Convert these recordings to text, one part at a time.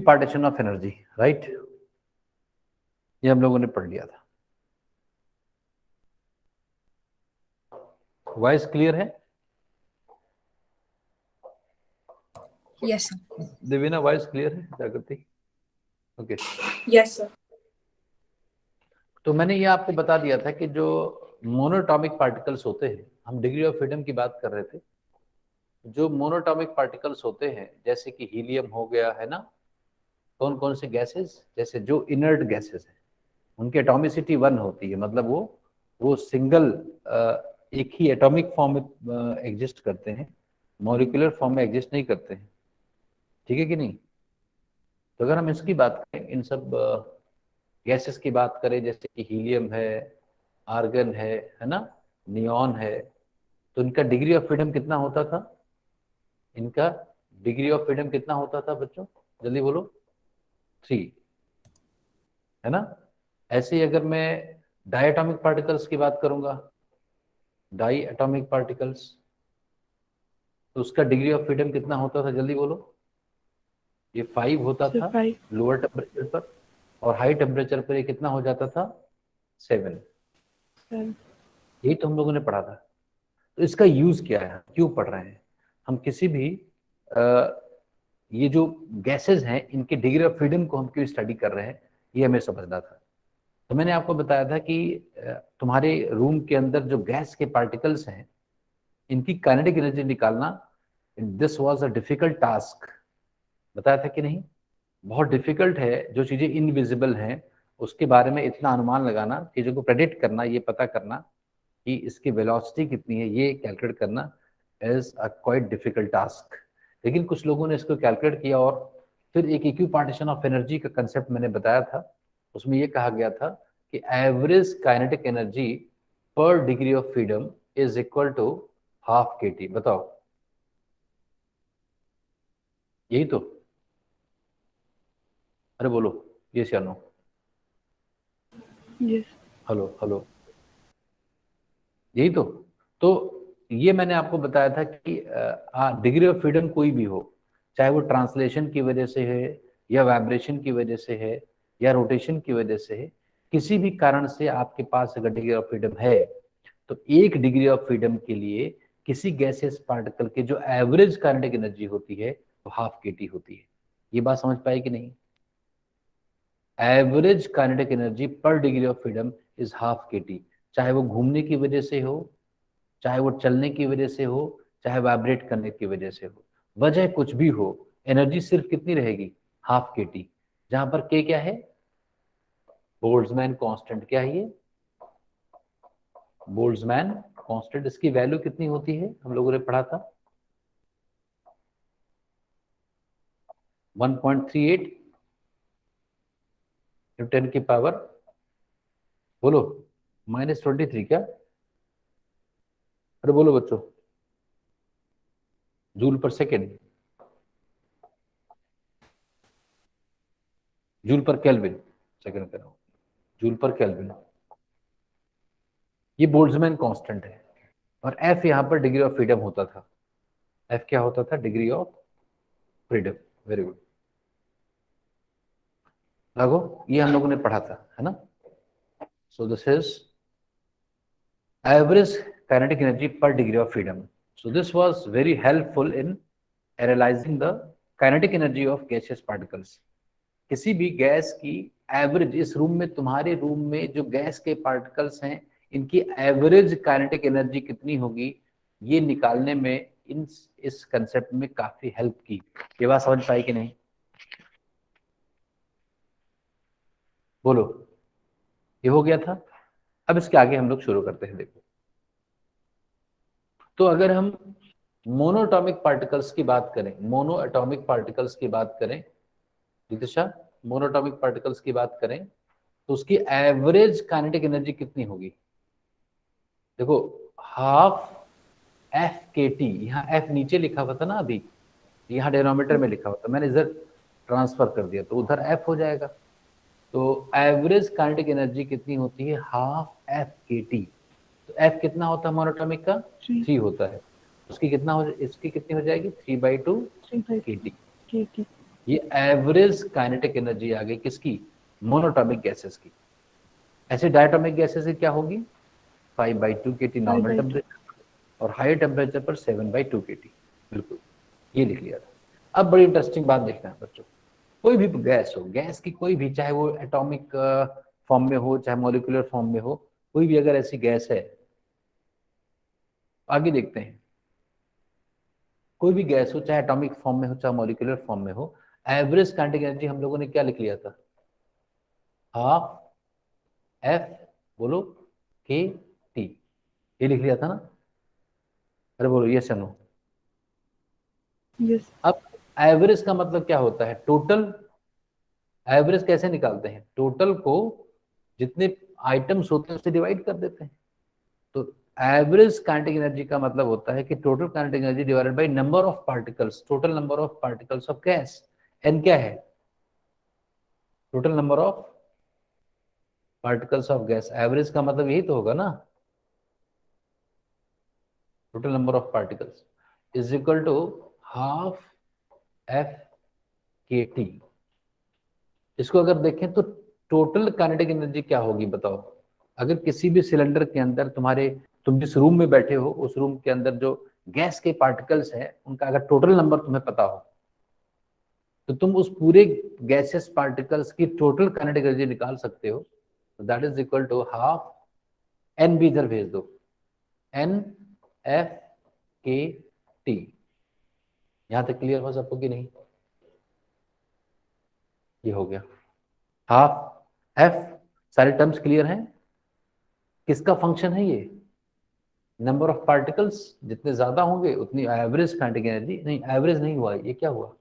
Partition of energy, right, ये हम लोगों ने पढ़ लिया था। वॉइस क्लियर है? Yes sir. Devina voice clear है? जागृति? Okay, yes sir. तो मैंने ये आपको बता दिया था कि जो मोनोटॉमिक पार्टिकल्स होते हैं, हम डिग्री ऑफ फ्रीडम की बात कर रहे थे, जो मोनोटॉमिक पार्टिकल्स होते हैं जैसे कि हीलियम हो गया है ना, कौन कौन से गैसेस, जैसे जो इनर्ट गैसेस है उनकी एटॉमिसिटी 1 होती है, मतलब वो सिंगल एक ही एटॉमिक फॉर्म में एग्जिस्ट करते हैं, मॉलिक्यूलर फॉर्म में एग्जिस्ट नहीं करते हैं, ठीक है कि नहीं? तो अगर हम इसकी बात करें, इन सब गैसेस की बात करें, जैसे कि हीलियम है, आर्गन है ना, नियॉन है, तो इनका डिग्री ऑफ फ्रीडम कितना होता था? इनका डिग्री ऑफ फ्रीडम कितना होता था बच्चों, जल्दी बोलो? 3, है ना? ऐसे ही अगर मैं डायटोमिक पार्टिकल्स की बात करूंगा, डाई एटॉमिक पार्टिकल्स, तो उसका डिग्री ऑफ फ्रीडम कितना होता था, जल्दी बोलो? ये 5 होता था लोअर टेम्परेचर पर, और हाई टेम्परेचर पर ये कितना हो जाता था? 7। यही तो हम लोगों ने पढ़ा था। तो इसका यूज क्या है, क्यों पढ़ रहे हैं हम? किसी भी ये जो गैसेस हैं इनके डिग्री ऑफ फ्रीडम को हम क्यों स्टडी कर रहे हैं, ये हमें समझना था। तो मैंने आपको बताया था कि तुम्हारे रूम के अंदर जो गैस के पार्टिकल्स हैं इनकी काइनेटिक एनर्जी निकालना, this was a difficult task, बताया था कि नहीं? बहुत डिफिकल्ट है, जो चीजें इनविजिबल हैं उसके बारे में इतना अनुमान लगाना, चीजों को प्रेडिक्ट करना, ये पता करना कि इसकी वेलोसिटी कितनी है, ये कैलकुलेट करना is a quite difficult task. लेकिन कुछ लोगों ने इसको कैलकुलेट किया, और फिर एक इक्वी पार्टीशन ऑफ एनर्जी का कंसेप्ट मैंने बताया था, उसमें ये कहा गया था कि एवरेज काइनेटिक एनर्जी पर degree of freedom is equal to half kT। बताओ, यही तो? अरे बोलो, यस या नो? यस। हेलो हेलो, यही तो ये मैंने आपको बताया था कि डिग्री ऑफ फ्रीडम कोई भी हो, चाहे वो ट्रांसलेशन की वजह से है, या वाइब्रेशन की वजह से है, या रोटेशन की वजह से है, किसी भी कारण से आपके पास अगर डिग्री ऑफ फ्रीडम है, तो एक डिग्री ऑफ फ्रीडम के लिए किसी गैसियस पार्टिकल की जो एवरेज काइनेटिक एनर्जी होती है वो हाफ kT होती है। ये बात समझ पाए कि नहीं? एवरेज काइनेटिक एनर्जी पर degree of freedom is half kT, चाहे वो घूमने की वजह से हो, चाहे वो चलने की वजह से हो, चाहे वाइब्रेट करने की वजह से हो, वजह कुछ भी हो, एनर्जी सिर्फ कितनी रहेगी? Half kT। जहां पर के क्या है? Boltzmann constant. क्या है ये? Boltzmann constant. इसकी वैल्यू कितनी होती है, हम लोगों ने पढ़ा था? 1.38 न्यूटन की पावर, बोलो, -23 क्या? अरे बोलो बच्चों, जूल पर सेकेंड, जूल पर केल्विन, सेकंड कर रहा हूं, जूल पर केल्विन, ये बोल्ट्जमैन कांस्टेंट है। और एफ यहां पर डिग्री ऑफ फ्रीडम होता था। एफ क्या होता था? Degree of freedom. Very good, लागो, ये हम लोगों ने पढ़ा था, है ना? So this is average kinetic energy पर degree of freedom. So this was very helpful in analysing the kinetic energy of gaseous particles. किसी भी गैस की एवरेज, इस रूम में, तुम्हारे रूम में जो गैस के पार्टिकल्स हैं इनकी एवरेज काइनेटिक एनर्जी कितनी होगी, ये निकालने में इन इस कंसेप्ट में काफी हेल्प की। ये बात समझ पाई कि नहीं? बोलो, ये हो गया था? अब इसके आगे हम लोग शुरू करते हैं। देखो, तो अगर हम मोनोटॉमिक पार्टिकल्स की बात करें, मोनो एटॉमिक पार्टिकल्स की बात करें, दिशा, मोनोटॉमिक पार्टिकल्स की बात करें, तो उसकी एवरेज काइनेटिक एनर्जी कितनी होगी? देखो, हाफ FKT, यहाँ F नीचे लिखा हुआ था ना अभी, यहाँ डिनोमिनेटर में लिखा हुआ था, मैंने इधर ट्रांसफर कर दिया तो उधर F हो जाएगा। तो एवरेज काइनेटिक एनर्जी कितनी होती है? Half FKT। तो F कितना होता है मोनोटॉमिक का? 3 होता है। उसकी कितना हो, इसकी कितनी हो जाएगी? 3/2 kT। ये एवरेज काइनेटिक एनर्जी आ गई किसकी, मोनोटॉमिक गैसेस की। ऐसे डायटोमिक गैसेस की क्या होगी, 5/2 kT नॉर्मल 5/2। टेम्परेचर, और हायर टेम्परेचर पर 7/2 kT। बिल्कुल, ये लिख लिया था। अब बड़ी इंटरेस्टिंग बात देखना है बच्चों, कोई भी गैस हो, गैस की कोई भी, चाहे वो एटॉमिक फॉर्म में हो चाहे मॉलिक्यूलर फॉर्म में हो, कोई भी अगर ऐसी गैस है, आगे देखते हैं, कोई भी गैस हो चाहे एटॉमिक फॉर्म में हो चाहे मॉलिक्यूलर फॉर्म में हो, एवरेज काइनेटिक एनर्जी हम लोगों ने क्या लिख लिया था, हाफ एफ, बोलो, के टी, ये लिख लिया था ना। अरे बोलो यस या नो। Yes. अब एवरेज का मतलब क्या होता है, टोटल। एवरेज कैसे निकालते हैं, टोटल को जितने आइटम्स होते हैं उससे डिवाइड कर देते हैं। तो एवरेज काइनेटिक एनर्जी का मतलब होता है कि total kinetic energy divided by number of particles, total number of particles of gas. N क्या है, total number of particles of gas. Average का मतलब यही तो होगा ना, total number of particles is equal to half F K T. इसको अगर देखें तो टोटल काइनेटिक एनर्जी क्या होगी बताओ, अगर किसी भी सिलेंडर के अंदर तुम्हारे, तुम जिस रूम में बैठे हो उस रूम के अंदर जो गैस के पार्टिकल्स हैं उनका अगर टोटल नंबर तुम्हें पता हो, तो तुम उस पूरे गैसेस पार्टिकल्स की टोटल काइनेटिक एनर्जी निकाल सकते हो। That is equal to half, N भी इधर भेज दो, एन एफ के टी। यहां तक क्लियर हो सबको कि नहीं, ये हो गया हाफ एफ। सारे टर्म्स क्लियर हैं, किसका फंक्शन है ये, नंबर ऑफ पार्टिकल्स, जितने ज्यादा होंगे उतनी एवरेज काइनेटिक एनर्जी। नहीं एवरेज नहीं हुआ, ये क्या हुआ,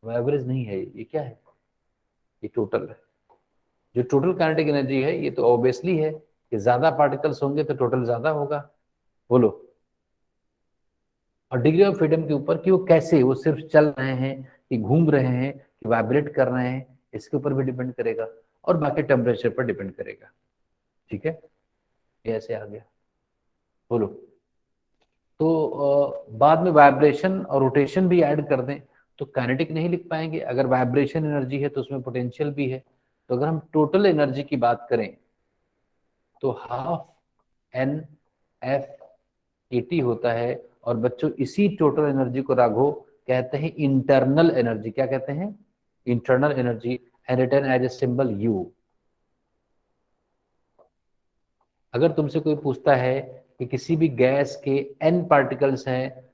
वो एवरेज नहीं है, ये क्या है, ये टोटल है। जो टोटल काइनेटिक एनर्जी है ये तो ऑब्वियसली है कि ज्यादा पार्टिकल्स होंगे तो टोटल ज्यादा होगा, बोलो। और डिग्री ऑफ फ्रीडम के ऊपर कि वो कैसे, वो सिर्फ चल रहे हैं कि घूम रहे हैं कि वाइब्रेट कर रहे हैं, इसके ऊपर भी डिपेंड करेगा, और बाकी टेम्परेचर पर डिपेंड करेगा। ठीक है, ये ऐसे आ गया, बोलो। तो बाद में वाइब्रेशन और रोटेशन भी ऐड कर दें तो काइनेटिक नहीं लिख पाएंगे। अगर वाइब्रेशन एनर्जी है तो उसमें पोटेंशियल भी है। तो अगर हम टोटल एनर्जी की बात करें तो half N F A T होता है। और बच्चों इसी टोटल एनर्जी को राघव कहते हैं इंटरनल एनर्जी। क्या कहते हैं, internal energy, and written as a symbol U. अगर तुमसे कोई पूछता है कि किसी भी गैस के एन पार्टिकल्स हैं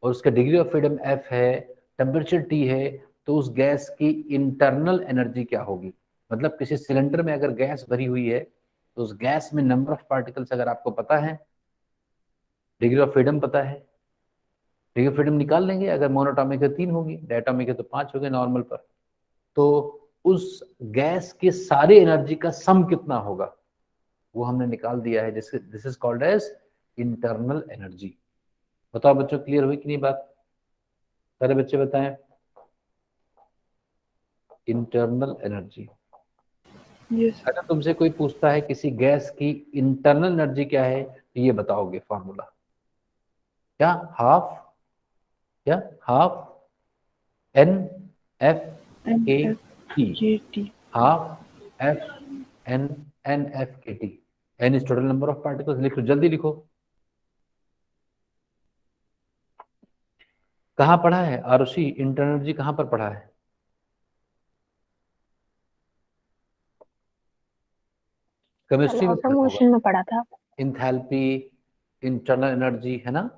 और उसका डिग्री ऑफ फ्रीडम एफ है, टेम्परेचर टी है, तो उस गैस की इंटरनल एनर्जी क्या होगी। मतलब किसी सिलेंडर में अगर गैस भरी हुई है तो उस गैस में नंबर ऑफ पार्टिकल्स अगर आपको पता है, डिग्री ऑफ फ्रीडम पता है, डिग्री ऑफ फ्रीडम निकाल लेंगे। अगर मोनोटॉमिक है 3 होगी, डायटोमिक है तो 5 हो गए नॉर्मल पर। तो उस गैस के सारे एनर्जी का सम कितना होगा वो हमने निकाल दिया है, जिससे this is called as internal energy. बताओ बच्चों क्लियर हुई कि नहीं बात, सारे बच्चे बताएं। Internal energy, Yes. अगर तुमसे कोई पूछता है किसी गैस की इंटरनल एनर्जी क्या है तो ये बताओगे फॉर्मूला, क्या हाफ, क्या half N F K T, NFKT. Half F N, N F K T. N is total number of particles, लिखो जल्दी लिखो। कहाँ पढ़ा है आरुषि, इंटरनल एनर्जी कहाँ पर पढ़ा है, कल केमिस्ट्री में पढ़ा होगा। ऑटोमोशन में पढ़ा था। इंथैल्पी, इंटरनल एनर्जी है ना,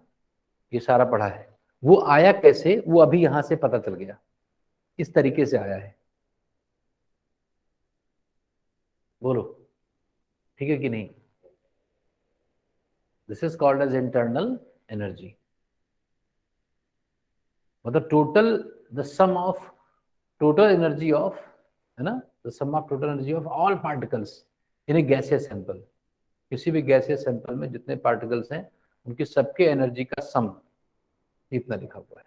ये सारा पढ़ा है। वो आया कैसे, वो अभी यहां से पता चल गया, इस तरीके से आया है, बोलो ठीक है कि नहीं। This is called as internal energy. मतलब total, the sum of total energy of, है ना, the sum of total energy of all particles in a gaseous sample. किसी भी गैसियस सैंपल में जितने पार्टिकल्स हैं उनकी सबके एनर्जी का सम इतना लिखा हुआ है।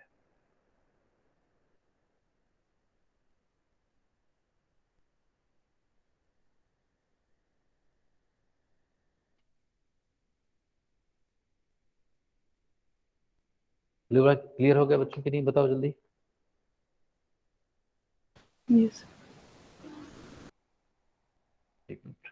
क्लियर हो गया बच्चों की नहीं, बताओ जल्दी। Yes. एक मिनट।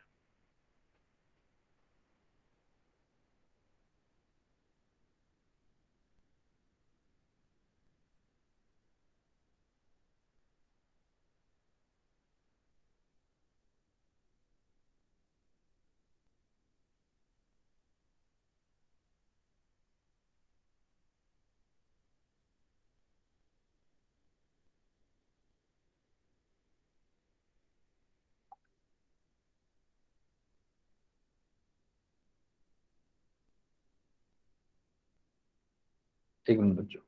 एक मिनट बच्चों,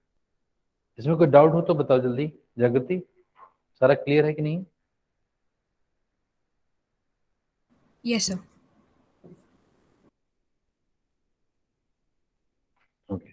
इसमें कोई डाउट हो तो बताओ जल्दी। जागृति, सारा क्लियर है कि नहीं? Yes, sir. ओके।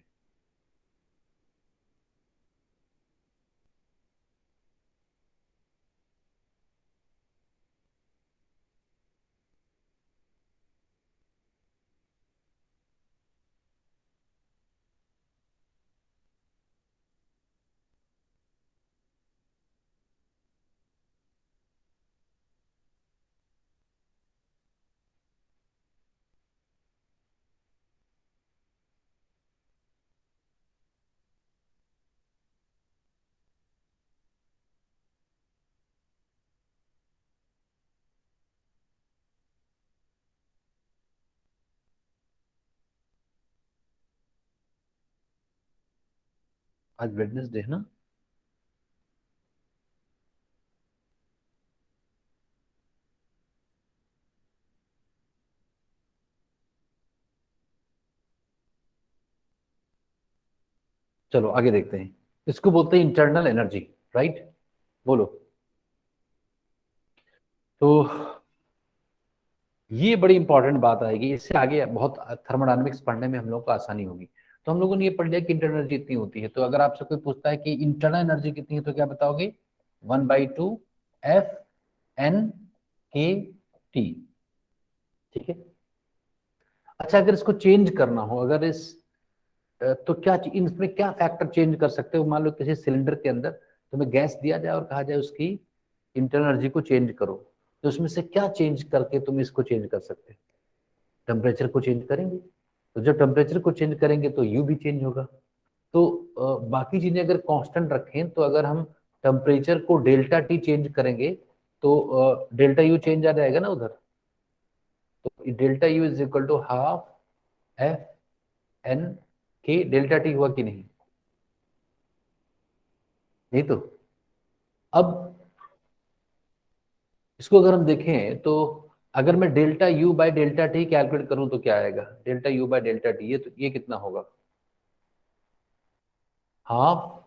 आज वेडनेसडे है ना? चलो आगे देखते हैं। इसको बोलते हैं इंटरनल एनर्जी, राइट? बोलो। तो ये बड़ी इंपॉर्टेंट बात आएगी, इससे आगे बहुत थर्मोडायनेमिक्स पढ़ने में हम लोग को आसानी होगी। तो हम लोगों ने ये पढ़ लिया कि इंटरनल एनर्जी इतनी होती है। तो अगर आपसे कोई पूछता है कि इंटरनल एनर्जी कितनी है तो क्या बताओगे? 1/2 F N K T। ठीक है। अच्छा, अगर इसको चेंज करना हो, अगर इस तो क्या इसमें क्या फैक्टर चेंज कर सकते हो? मान लो किसी सिलेंडर के अंदर तुम्हें गैस दिया जाए और कहा जाए उसकी इंटरनल एनर्जी को चेंज करो, तो उसमें से क्या चेंज करके तुम इसको चेंज कर सकते हो? टेम्परेचर को चेंज करेंगे। तो जब टेम्परेचर को चेंज करेंगे तो यू भी चेंज होगा। तो बाकी चीजें अगर कांस्टेंट रखें, तो अगर हम टेम्परेचर को डेल्टा टी चेंज करेंगे तो डेल्टा यू चेंज आ जाएगा ना उधर। तो delta U is equal to half F N K delta T हुआ कि नहीं? नहीं तो अब इसको अगर हम देखें तो अगर मैं delta U by delta T calculate करूं तो क्या आएगा? Delta U by delta T, ये कितना होगा? Half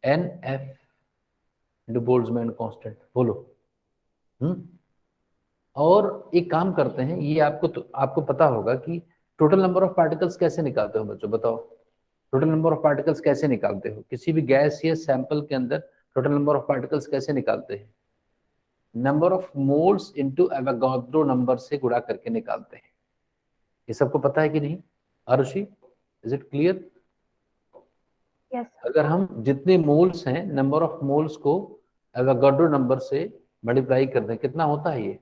NF Boltzmann constant. बोलो। हम्म। और एक काम करते हैं, ये आपको पता होगा कि टोटल नंबर ऑफ पार्टिकल्स कैसे निकालते हो बच्चों, बताओ। टोटल नंबर ऑफ पार्टिकल्स कैसे निकालते हो किसी भी गैस या सैंपल के अंदर? टोटल नंबर ऑफ पार्टिकल्स कैसे निकालते हैं? Number of moles into Avogadro number से गुणा करके निकालते हैं। ये सबको पता है कि नहीं? Arushi, is it clear? Yes. अगर हम जितने मोल्स हैं, नंबर ऑफ मोल्स को एवोगाड्रो नंबर से मल्टीप्लाई कर दें, कितना होता है ये?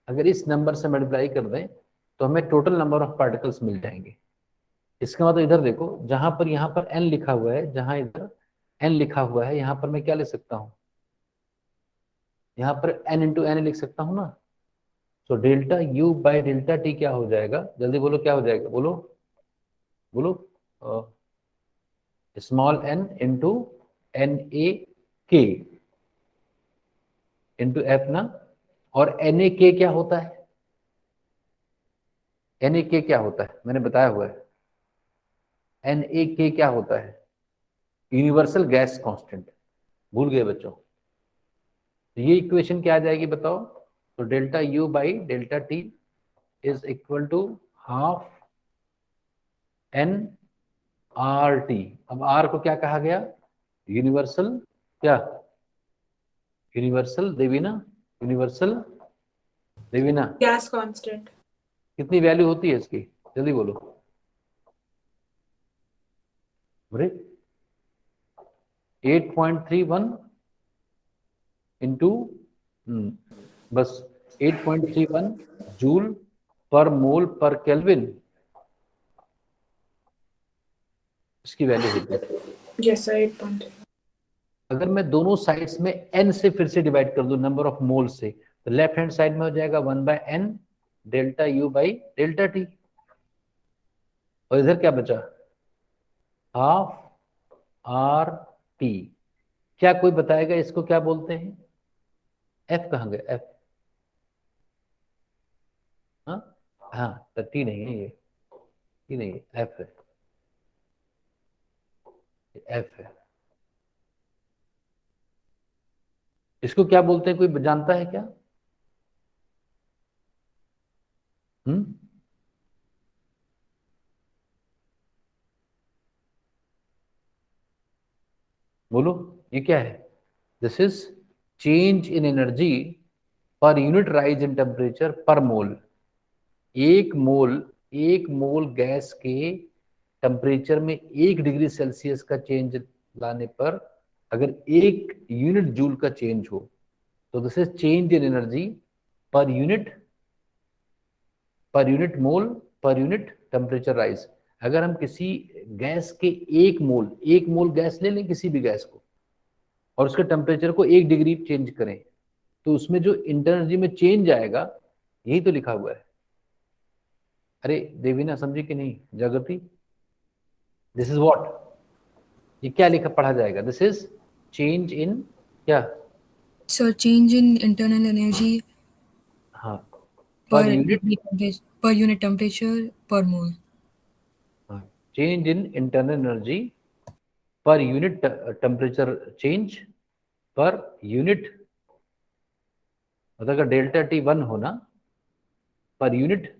अगर इस नंबर से मल्टीप्लाई कर दें तो हमें टोटल नंबर ऑफ पार्टिकल्स मिल जाएंगे। इसका मतलब इधर देखो, जहां पर यहाँ पर n लिखा हुआ है, जहां इधर n लिखा हुआ है, यहाँ पर मैं क्या लिख सकता हूँ? यहाँ पर n इंटू एन लिख सकता हूँ ना। तो delta U by delta T क्या हो जाएगा? जल्दी बोलो, क्या हो जाएगा? बोलो बोलो। Small n into NaK into F ना। और NaK क्या होता है? NaK क्या होता है मैंने बताया हुआ है। NaK क्या होता है? Universal gas constant. भूल गए बच्चों? तो ये इक्वेशन क्या आ जाएगी बताओ? तो delta U by delta T is equal to half NRT। अब R को क्या कहा गया? यूनिवर्सल क्या? Universal Devina, universal Devina. Gas constant. कितनी वैल्यू होती है इसकी? जल्दी बोलो। अरे 8.31 इंटू बस 8.31 जूल पर मोल पर केल्विन, इसकी वैल्यू होती है। Yes, sir. 8.3. अगर मैं दोनों साइड्स में n से फिर से डिवाइड कर दूं नंबर ऑफ मोल से, तो लेफ्ट हैंड साइड में हो जाएगा 1/n delta U by delta T, और इधर क्या बचा, हाफ RT। क्या कोई बताएगा इसको क्या बोलते हैं? F कहाँ गया F? हाँ हाँ, तो T नहीं है, ये T नहीं है, F है, F है। इसको क्या बोलते हैं, कोई जानता है क्या? हम्म, बोलो, ये क्या है? This is change in energy per unit rise in temperature पर मोल। एक मोल गैस के टेम्परेचर में 1 डिग्री सेल्सियस का चेंज लाने पर अगर 1 यूनिट जूल का चेंज हो, तो this is change in energy per unit mole per unit temperature rise. अगर हम किसी गैस के एक मोल गैस ले लें, किसी भी गैस को, और उसके टेम्परेचर को 1 डिग्री चेंज करें, तो उसमें जो इंटरनर्जी में चेंज आएगा, यही तो लिखा हुआ है। अरे देवीना, समझी कि नहीं? जागृति, दिस इज व्हाट, ये क्या लिखा पढ़ा जाएगा? दिस इज चेंज इन क्या? So change in internal energy हाँ, per unit, per unit temperature per mole. हाँ, change in internal energy per unit temperature change per unit, मतलब अगर डेल्टा T 1 होना, per unit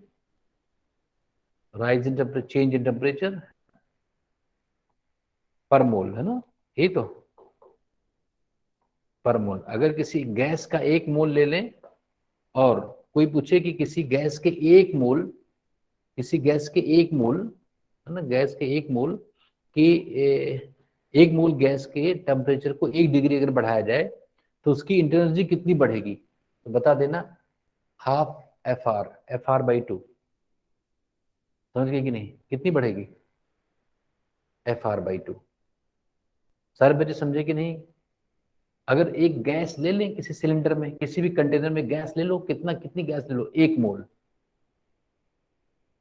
rise in temperature, change in temperature पर मोल, है ना? यही तो, पर मोल। अगर किसी गैस का 1 मोल ले लें, और कोई पूछे कि किसी गैस के 1 मोल, किसी गैस के 1 मोल, है ना, गैस के 1 मोल की 1 मोल गैस के टेम्परेचर को 1 डिग्री अगर बढ़ाया जाए, तो उसकी इंटरनर्जी कितनी बढ़ेगी? तो बता देना, हाफ FR/2। समझ गए कि नहीं? कितनी बढ़ेगी? FR/2। सारे बच्चे समझे कि नहीं? अगर एक गैस ले लें, किसी सिलेंडर में, किसी भी कंटेनर में गैस ले लो, कितनी गैस ले लो, 1 मोल,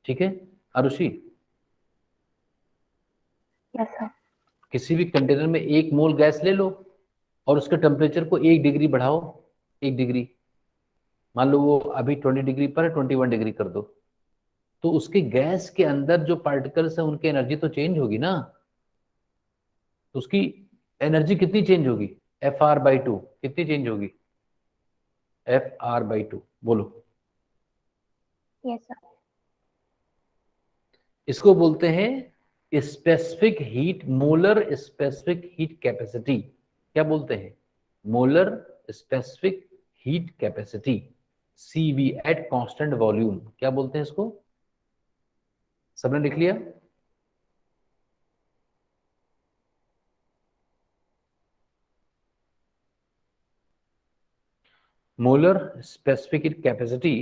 ठीक है आरुषि? Yes, sir. किसी भी कंटेनर में 1 मोल गैस ले लो, और उसके टेम्परेचर को 1 डिग्री बढ़ाओ, 1 डिग्री, मान लो वो अभी 20 डिग्री पर है, 21 डिग्री कर दो, तो उसके गैस के अंदर जो पार्टिकल्स है उनकी एनर्जी तो चेंज होगी ना। तो उसकी एनर्जी कितनी चेंज होगी? FR/2 कितनी चेंज होगी? FR/2 बोलो। Yes, sir. इसको बोलते हैं specific heat, molar specific heat capacity. क्या बोलते हैं? Molar specific heat capacity, CV eight constant volume. क्या बोलते हैं इसको? सबने लिख लिया? Molar specific heat capacity,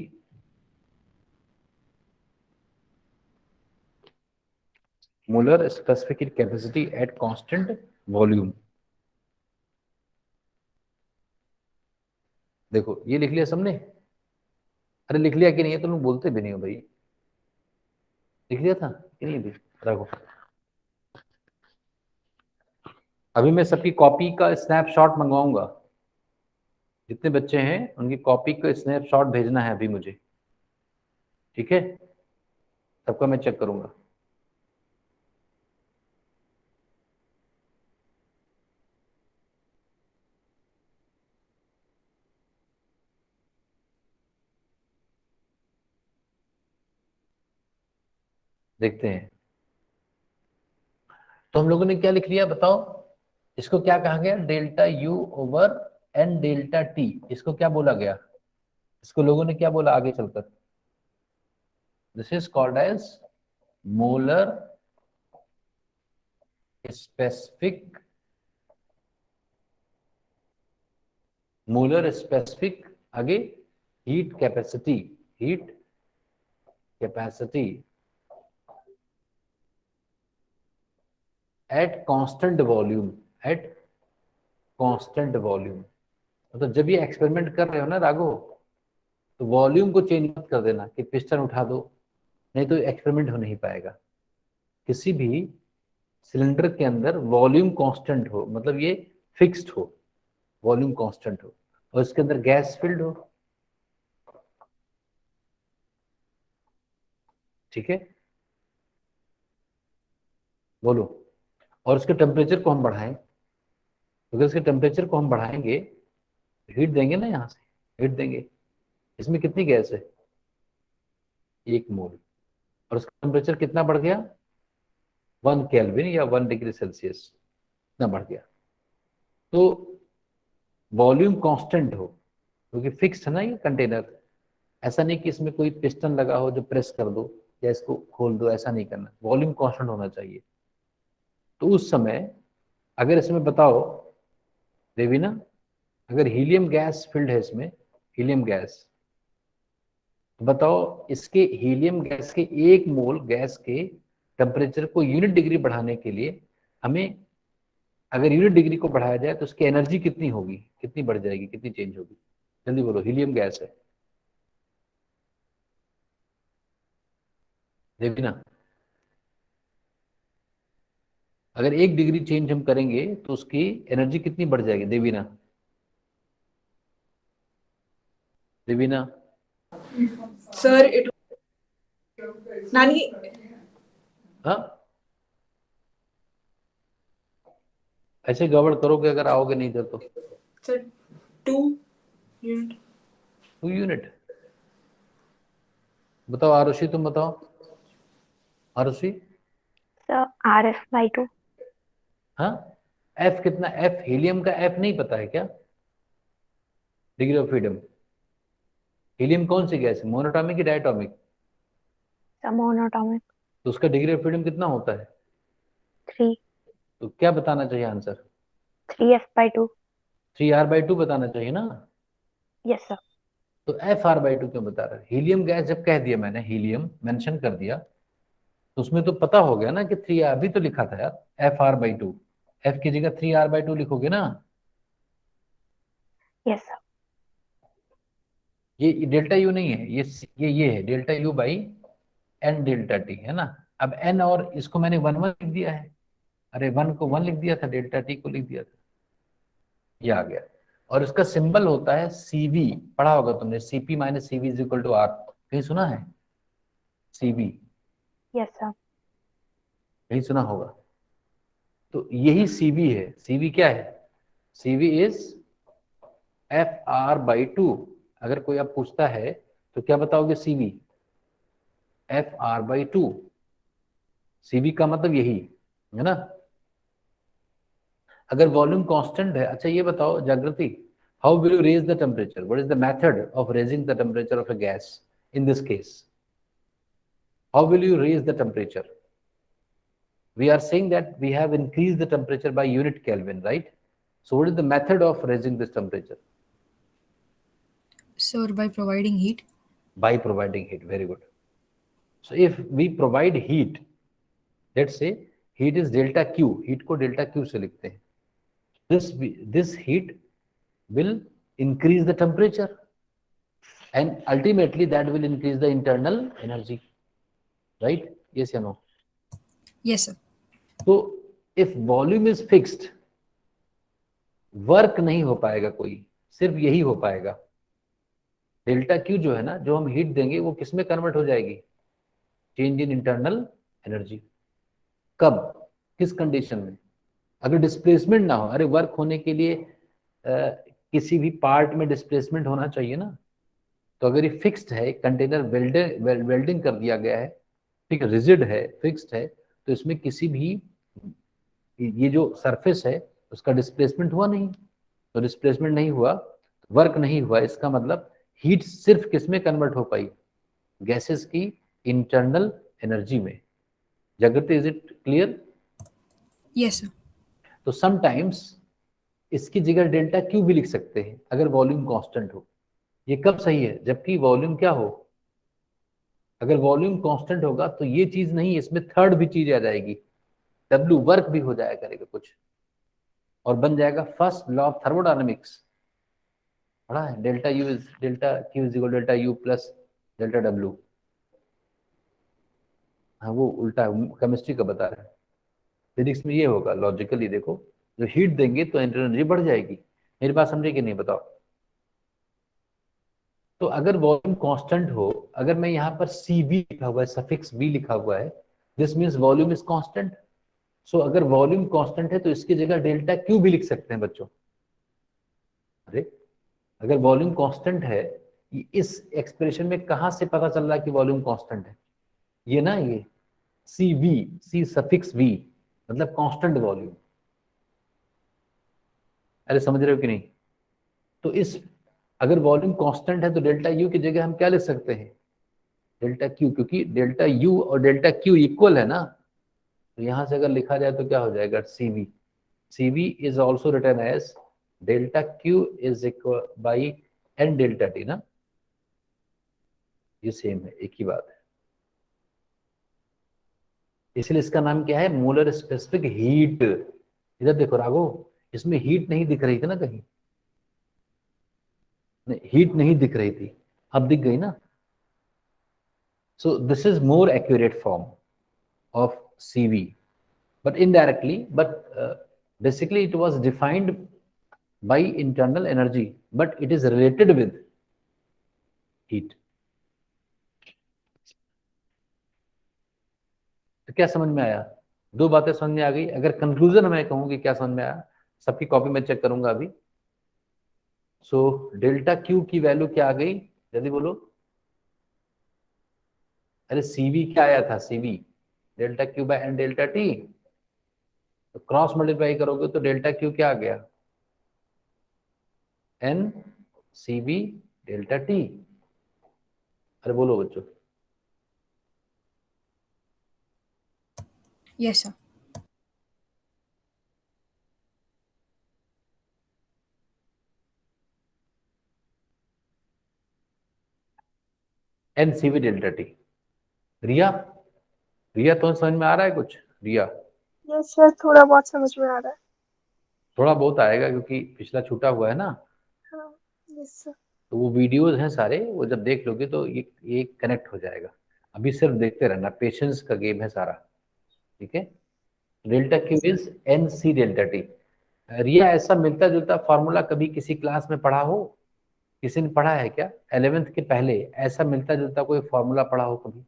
molar specific heat capacity at constant volume. देखो ये लिख लिया सबने? अरे लिख लिया कि नहीं? है तो लोग बोलते भी नहीं हो भाई। लिख लिया था कि नहीं? अभी रखो, अभी मैं सबकी कॉपी का स्नैपशॉट मंगवाऊंगा। जितने बच्चे हैं उनकी कॉपी का स्नैपशॉट भेजना है अभी मुझे, ठीक है? सबका मैं चेक करूंगा। देखते हैं। तो हम लोगों ने क्या लिख लिया बताओ? इसको क्या कहा गया? Delta U over N delta T। इसको क्या बोला गया? इसको लोगों ने क्या बोला आगे चलकर? This is called as molar specific molar specific, आगे heat capacity at constant volume. मतलब जब ये एक्सपेरिमेंट कर रहे हो ना राघव, तो वॉल्यूम को चेंज मत कर देना कि पिस्टन उठा दो, नहीं तो एक्सपेरिमेंट हो नहीं पाएगा। किसी भी सिलेंडर के अंदर वॉल्यूम कांस्टेंट हो, मतलब ये फिक्स्ड हो, वॉल्यूम कांस्टेंट हो, और इसके अंदर गैस फिल्ड हो, ठीक है, बोलो। और उसके टेम्परेचर को हम बढ़ाएं, अगर इसके टेम्परेचर को हम बढ़ाएंगे, हीट देंगे ना, यहाँ से हीट देंगे, इसमें कितनी गैस है, 1 मोल, और उसका टेम्परेचर कितना बढ़ गया, 1 केल्विन या 1 डिग्री सेल्सियस, इतना बढ़ गया। तो वॉल्यूम कांस्टेंट हो, क्योंकि फिक्स्ड है ना ये कंटेनर, ऐसा नहीं कि इसमें कोई पिस्टन लगा हो जो प्रेस कर दो या इसको खोल दो, ऐसा नहीं करना, वॉल्यूम कांस्टेंट होना चाहिए। तो उस समय अगर इसमें बताओ देवीना, अगर हीलियम गैस फिल्ड है इसमें, हीलियम गैस, तो बताओ इसके हीलियम गैस के 1 मोल गैस के टेम्परेचर को यूनिट डिग्री बढ़ाने के लिए हमें, अगर यूनिट डिग्री को बढ़ाया जाए तो उसकी एनर्जी कितनी होगी, कितनी बढ़ जाएगी, कितनी चेंज होगी, जल्दी बोलो। हीलियम गैस है देवीना, अगर 1 डिग्री चेंज हम करेंगे तो उसकी एनर्जी कितनी बढ़ जाएगी Devina, Devina. Sir, it Nani. हाँ, ऐसे गड़बड़ करोगे अगर आओगे नहीं इधर तो। Sir, 2 unit. 2 यूनिट। बताओ आरुषि, तुम बताओ आरुषि। Sir RF/2। हाँ, एफ कितना, एफ हीलियम का एफ नहीं पता है क्या, डिग्री ऑफ फ्रीडम। हीलियम कौन सी गैस है, मोनोटॉमिक की डायटोमिक, सर मोनोटॉमिक। तो उसका डिग्री ऑफ फ्रीडम कितना होता है, 3। तो क्या बताना चाहिए आंसर, 3F/2। 3R/2 बताना चाहिए ना। Yes sir. तो FR/2 क्यों बता रहा है, हीलियम गैस जब कह दिया मैंने, हीलियम मेंशन कर दिया, तो उसमें तो पता हो गया ना कि 3R भी तो लिखा था यार, FR/2, एफ की जगह 3R/2 लिखोगे ना। Yes sir. ये डेल्टा यू नहीं है, ये है delta U by N delta T, है ना। अब एन और इसको मैंने 1 1 लिख दिया है, अरे 1 को 1 लिख दिया था, डेल्टा टी को लिख दिया था, ये आ गया। और इसका सिंबल होता है सीवी, पढ़ा होगा तुमने, CP minus CV is equal to R, कहीं सुना है सीवी, यस सर। कहीं सुना होगा। तो यही सीवी है, सीवी क्या है, सीवी इज FR/2। अगर कोई अब पूछता है तो क्या बताओगे, सीवी FR/2, सीवी का मतलब यही है ना। अगर वॉल्यूम कांस्टेंट है, अच्छा ये बताओ Jagriti, how will you raise the temperature, what is the method of raising the temperature of a gas in this case, how will you raise the temperature, we are saying that we have increased the temperature by unit Kelvin, right? So what is the method of raising this temperature? Sir, by providing heat. By providing heat, very good. So if we provide heat, let's say heat is delta Q, heat को delta Q से लिखते हैं, this heat will increase the temperature and ultimately that will increase the internal energy, right? Yes or no? Yes, sir. So if volume is fixed, work नहीं हो पाएगा कोई, सिर्फ यही हो पाएगा, डेल्टा क्यू जो है ना, जो हम हीट देंगे वो किस में कन्वर्ट हो जाएगी, चेंज इन इंटरनल एनर्जी। कब, किस कंडीशन में, अगर डिस्प्लेसमेंट ना हो, अरे वर्क होने के लिए किसी भी पार्ट में डिस्प्लेसमेंट होना चाहिए ना, तो अगर ये फिक्स्ड है, कंटेनर वेल्डिंग कर दिया गया है, ठीक है, रिजिड है, फिक्स्ड है, तो इसमें किसी भी, ये जो सरफेस है उसका डिस्प्लेसमेंट हुआ नहीं, तो डिस्प्लेसमेंट नहीं हुआ, वर्क नहीं हुआ, इसका मतलब हीट सिर्फ किस में कन्वर्ट हो पाई, गैसेस की इंटरनल एनर्जी में। जागृति, is it clear? Yes, sir. तो समटाइम्स इसकी जगह डेल्टा क्यू भी लिख सकते हैं अगर वॉल्यूम कांस्टेंट हो। ये कब सही है? जबकि वॉल्यूम क्या हो, अगर वॉल्यूम कांस्टेंट होगा तो ये चीज नहीं, इसमें थर्ड भी चीज आ जाएगी, डब्ल्यू वर्क भी हो जाया करेगा कुछ, और बन जाएगा फर्स्ट लॉ ऑफ थर्मोडायनेमिक्स। पढ़ा है, delta Q is equal delta U plus delta W. हाँ वो उल्टा केमिस्ट्री का बता रहा है, फिजिक्स में ये होगा लॉजिकली। देखो जो हीट देंगे तो एनर्जी बढ़ जाएगी। मेरी बात समझे कि नहीं बताओ? तो अगर वॉल्यूम कांस्टेंट हो, अगर मैं यहाँ पर सी वी लिखा हुआ है, सफिक्स वी लिखा हुआ है, this means volume is constant. So अगर वॉल्यूम कांस्टेंट है तो इसकी जगह डेल्टा क्यू भी लिख सकते हैं बच्चों। अरे अगर वॉल्यूम कांस्टेंट है, इस एक्सप्रेशन में कहां से पता चल रहा है कि वॉल्यूम कांस्टेंट है? ये ना, ये सी वी, सी सफिक्स वी मतलब कांस्टेंट वॉल्यूम। अरे समझ रहे हो कि नहीं? तो इस अगर वॉल्यूम कांस्टेंट है तो डेल्टा यू की जगह हम क्या लिख सकते हैं? डेल्टा क्यू, क्योंकि डेल्टा यू और डेल्टा क्यू इक्वल है ना। तो यहां से अगर लिखा जाए तो क्या हो जाएगा? CV. CV is also written as delta Q is equal by N delta T ना, ये सेम है, एक ही बात है। इसलिए इसका नाम क्या है? Molar specific heat. इधर देखो राघो, इसमें हीट नहीं दिख रही थी ना कहीं, नहीं हीट नहीं दिख रही थी, अब दिख गई ना। So this is more accurate form of CV, but indirectly, but basically it was defined by internal energy, but it is related with heat. तो क्या समझ में आया? दो बातें समझ में आ गई। अगर कंक्लूजन मैं कहूँ कि क्या समझ में आया, सबकी कॉपी में चेक करूंगा अभी। सो डेल्टा क्यू की वैल्यू क्या आ गई, जल्दी बोलो। अरे सीवी क्या आया था? CV delta Q by N delta T, तो क्रॉस मल्टीप्लाई करोगे तो डेल्टा क्यू क्या आ गया? N C B delta T. अरे बोलो बच्चों। Yes, sir. N C B delta T. Riya, Riya तो समझ में आ रहा है कुछ? रिया यस सर, थोड़ा बहुत समझ में आ रहा है। थोड़ा बहुत आएगा क्योंकि पिछला छूटा हुआ है ना। हाँ। Yes sir. तो वो वीडियोज हैं सारे, वो जब देख लोगे तो ये कनेक्ट हो जाएगा। अभी सिर्फ देखते रहना, पेशेंस का गेम है सारा। ठीक है। Delta Q is N C delta T. Riya ऐसा मिलता जुलता फॉर्मूला कभी किसी क्लास में पढ़ा हो? किसी ने पढ़ा है क्या 11th के पहले? ऐसा मिलता जुलता कोई फॉर्मूला पढ़ा हो कभी?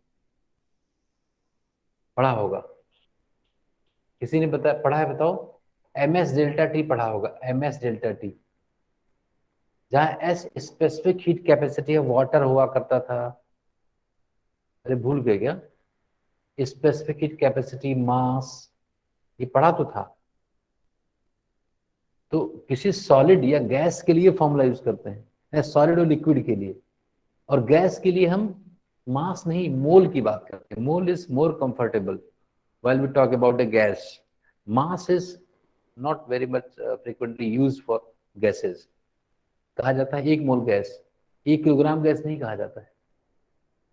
पढ़ा होगा किसी ने? पढ़ा है बताओ। एम एस डेल्टा टी पढ़ा होगा, एम एस डेल्टा टी, जहाँ S specific heat capacity of water हुआ करता था। अरे भूल गए क्या? स्पेसिफिक हीट कैपेसिटी, मास, ये पढ़ा तो था। तो किसी सॉलिड या गैस के लिए फॉर्मूला यूज करते हैं, सॉलिड और लिक्विड के लिए। और गैस के लिए हम मास नहीं, मोल की बात करते हैं। Mole is more comfortable while we talk about a gas. Mass is not very much frequently used for gases. कहा जाता है एक मोल गैस, 1 किलोग्राम गैस नहीं कहा जाता है।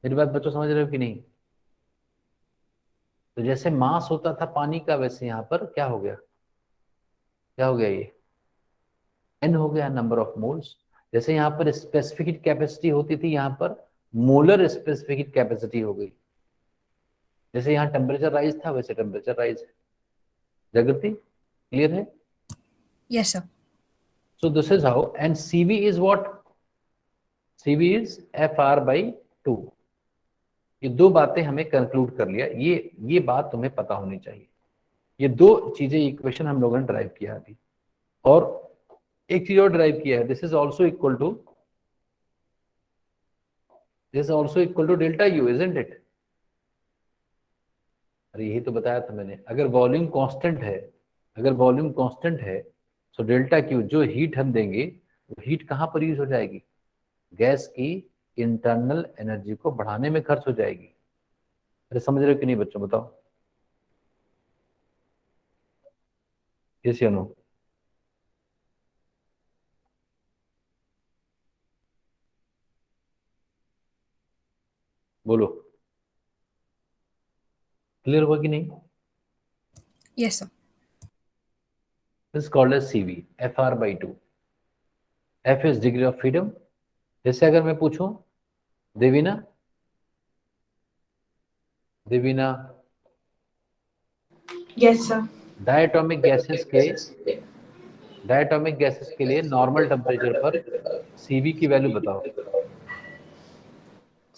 मेरी बात बच्चों समझ रहे हो कि नहीं? तो जैसे मास होता था पानी का, वैसे यहाँ पर क्या हो गया? क्या हो गया? ये एन हो गया, नंबर ऑफ मोल्स। जैसे यहाँ पर स्पेसिफिक कैपेसिटी होती थी, यहाँ पर मोलर स्पेसिफिक कैपेसिटी हो गई। जैसे यहाँ टेम्परेचर राइज था, वैसे टेम्परेचर राइज है। जागृति क्लियर है? Yes, sir. So this is how, and CV is what? CV is FR by 2। ये दो बातें हमें कंक्लूड कर लिया। ये बात तुम्हें पता होनी चाहिए। ये दो चीजें, इक्वेशन हम लोगों ने ड्राइव किया अभी, और एक चीज और ड्राइव किया है, this is also equal to, this is also equal to delta U, isn't it? अरे यही तो बताया था मैंने, अगर वॉल्यूम कांस्टेंट है, अगर वॉल्यूम कांस्टेंट है, तो डेल्टा क्यू, जो हीट हम देंगे वो हीट कहाँ पर यूज हो जाएगी? गैस की इंटरनल एनर्जी को बढ़ाने में खर्च हो जाएगी। अरे समझ रहे हो कि नहीं बच्चों, बताओ। यस या नो? बोलो, क्लियर हुआ कि नहीं? Yes, sir. This called as CV, FR/2। F is degree of freedom. जैसे अगर मैं पूछूं, Devina, Devina, Yes, sir. Diatomic gases के लिए नॉर्मल टेम्परेचर पर CV की वैल्यू बताओ।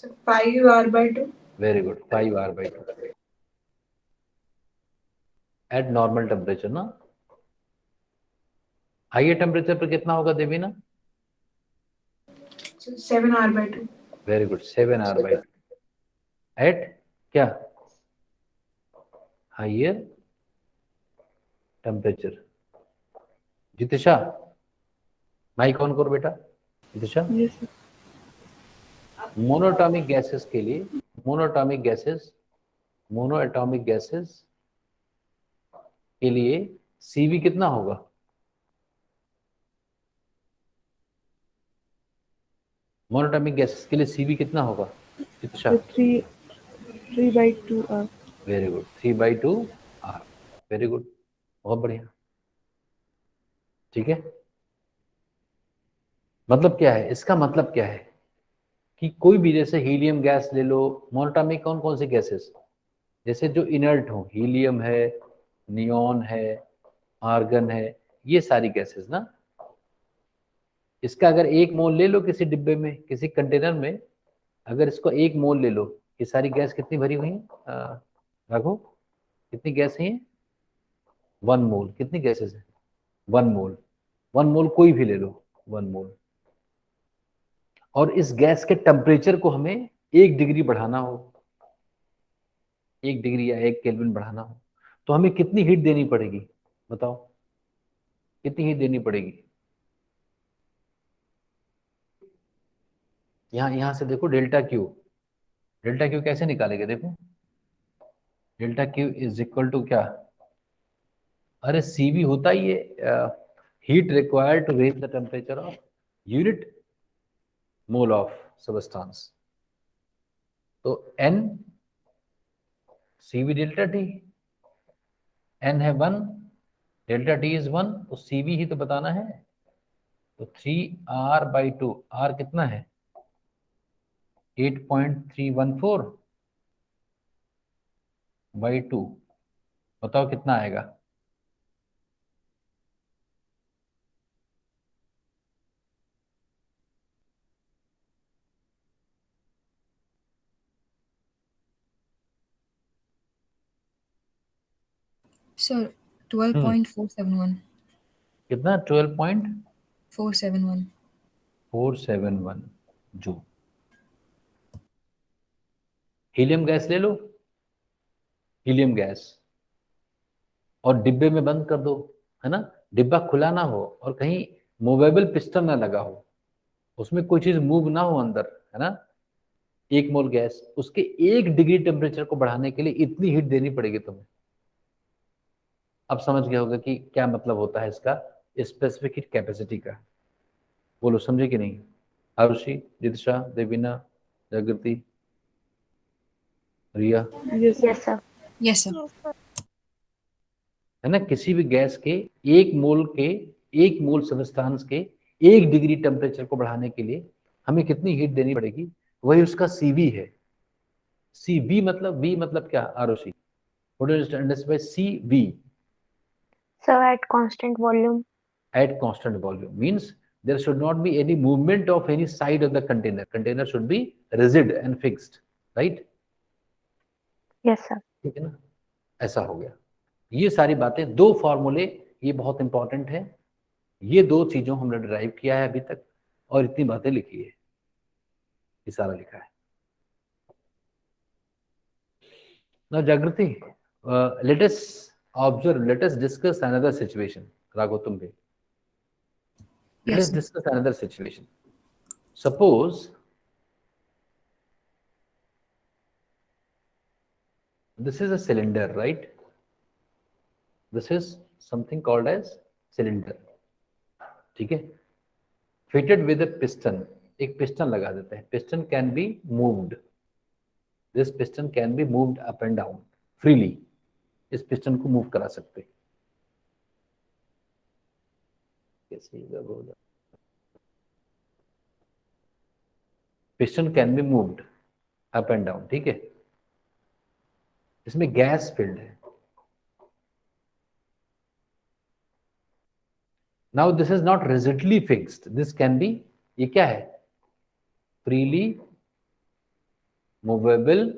So 5R/2. Very good, 5R/2 at normal temperature ना। हाइयर टेम्परेचर पर कितना होगा Devina? So 7R/2. Very good, 7R/2 at क्या? Higher temperature. Jitisha, mic on करो बेटा। Jitisha, Yes, sir. Monatomic gases के लिए, मोनो एटॉमिक गैसेस के लिए CV कितना होगा? मोनोटॉमिक गैसेस के लिए CV कितना होगा जितिशा? So 3/2R. Very good, 3/2R। Very good, बहुत बढ़िया। ठीक है, मतलब क्या है इसका? मतलब क्या है कि कोई भी, जैसे हीलियम गैस ले लो, मोनोटॉमिक कौन कौन सी गैसेस, जैसे जो इनर्ट हो, हीलियम है, नियॉन है, आर्गन है, ये सारी गैसेस ना। इसका अगर एक मोल ले लो किसी डिब्बे में, किसी कंटेनर में, अगर इसको एक मोल ले लो, ये सारी गैस कितनी भरी हुई है राघव? कितनी गैस है? 1 मोल। कितनी गैसेस है? 1 मोल। 1 मोल कोई भी ले लो, 1 मोल। और इस गैस के टेम्परेचर को हमें 1 डिग्री बढ़ाना हो, 1 डिग्री या 1 केल्विन बढ़ाना हो, तो हमें कितनी हीट देनी पड़ेगी? बताओ, कितनी हीट देनी पड़ेगी? यहां से देखो, डेल्टा क्यू कैसे निकालेंगे? देखो, delta Q is equal to क्या? अरे CV होता ही है heat required to raise the temperature of unit mole of substance. तो N CV डेल्टा T, N है 1, डेल्टा T इज 1, तो CV ही तो बताना है। तो 3R/2, R कितना है? 8.314/2, बताओ कितना आएगा? Sir, 12.471. कितना? 471. 12.471 जूल। हीलियम गैस ले लो, हीलियम गैस, और डिब्बे में बंद कर दो, है ना। डिब्बा खुला ना हो और कहीं मूवेबल पिस्टन ना लगा हो, उसमें कोई चीज मूव ना हो अंदर, है ना। 1 मोल गैस, उसके 1 डिग्री टेम्परेचर को बढ़ाने के लिए इतनी हीट देनी पड़ेगी तुम्हें। अब समझ गए होगा कि क्या मतलब होता है इसका स्पेसिफिक हीट कैपेसिटी का। बोलो, समझे कि नहीं? आरुषि, जितिशा, देवीना, जागृति, रिया, Yes, sir. Yes, sir. Yes, sir. Yes, sir. है ना। किसी भी गैस के 1 मोल सबस्टांस के 1 डिग्री टेम्परेचर को बढ़ाने के लिए हमें कितनी हीट देनी पड़ेगी, वही उसका CV है। CV मतलब, V मतलब क्या Arushi? What do you understand by CV? So at constant volume. At constant volume means there should not be any movement of any side of the container should be rigid and fixed, right? Yes, sir. ठीक है ना, ऐसा हो गया। ये सारी बातें, 2 फॉर्मूले, ये बहुत इंपॉर्टेंट है। ये 2 चीजों हमने डिराइव किया है अभी तक, और इतनी बातें लिखी है, ये सारा लिखा है ना। जागृति, let us discuss another situation। Raghav, तुम भी, let Yes, us sir. discuss another situation। Suppose this is a cylinder, right? This is something called as cylinder, ठीक है। Fitted with a piston, एक पिस्टन लगा देते हैं। Piston can be moved, this piston can be moved up and down freely, इस piston को move करा सकते। Piston can be moved up and down, ठीक है। इसमें गैस फिल्ड है। Now this is not rigidly fixed, this can be, ये क्या है, फ्रीली मूवेबल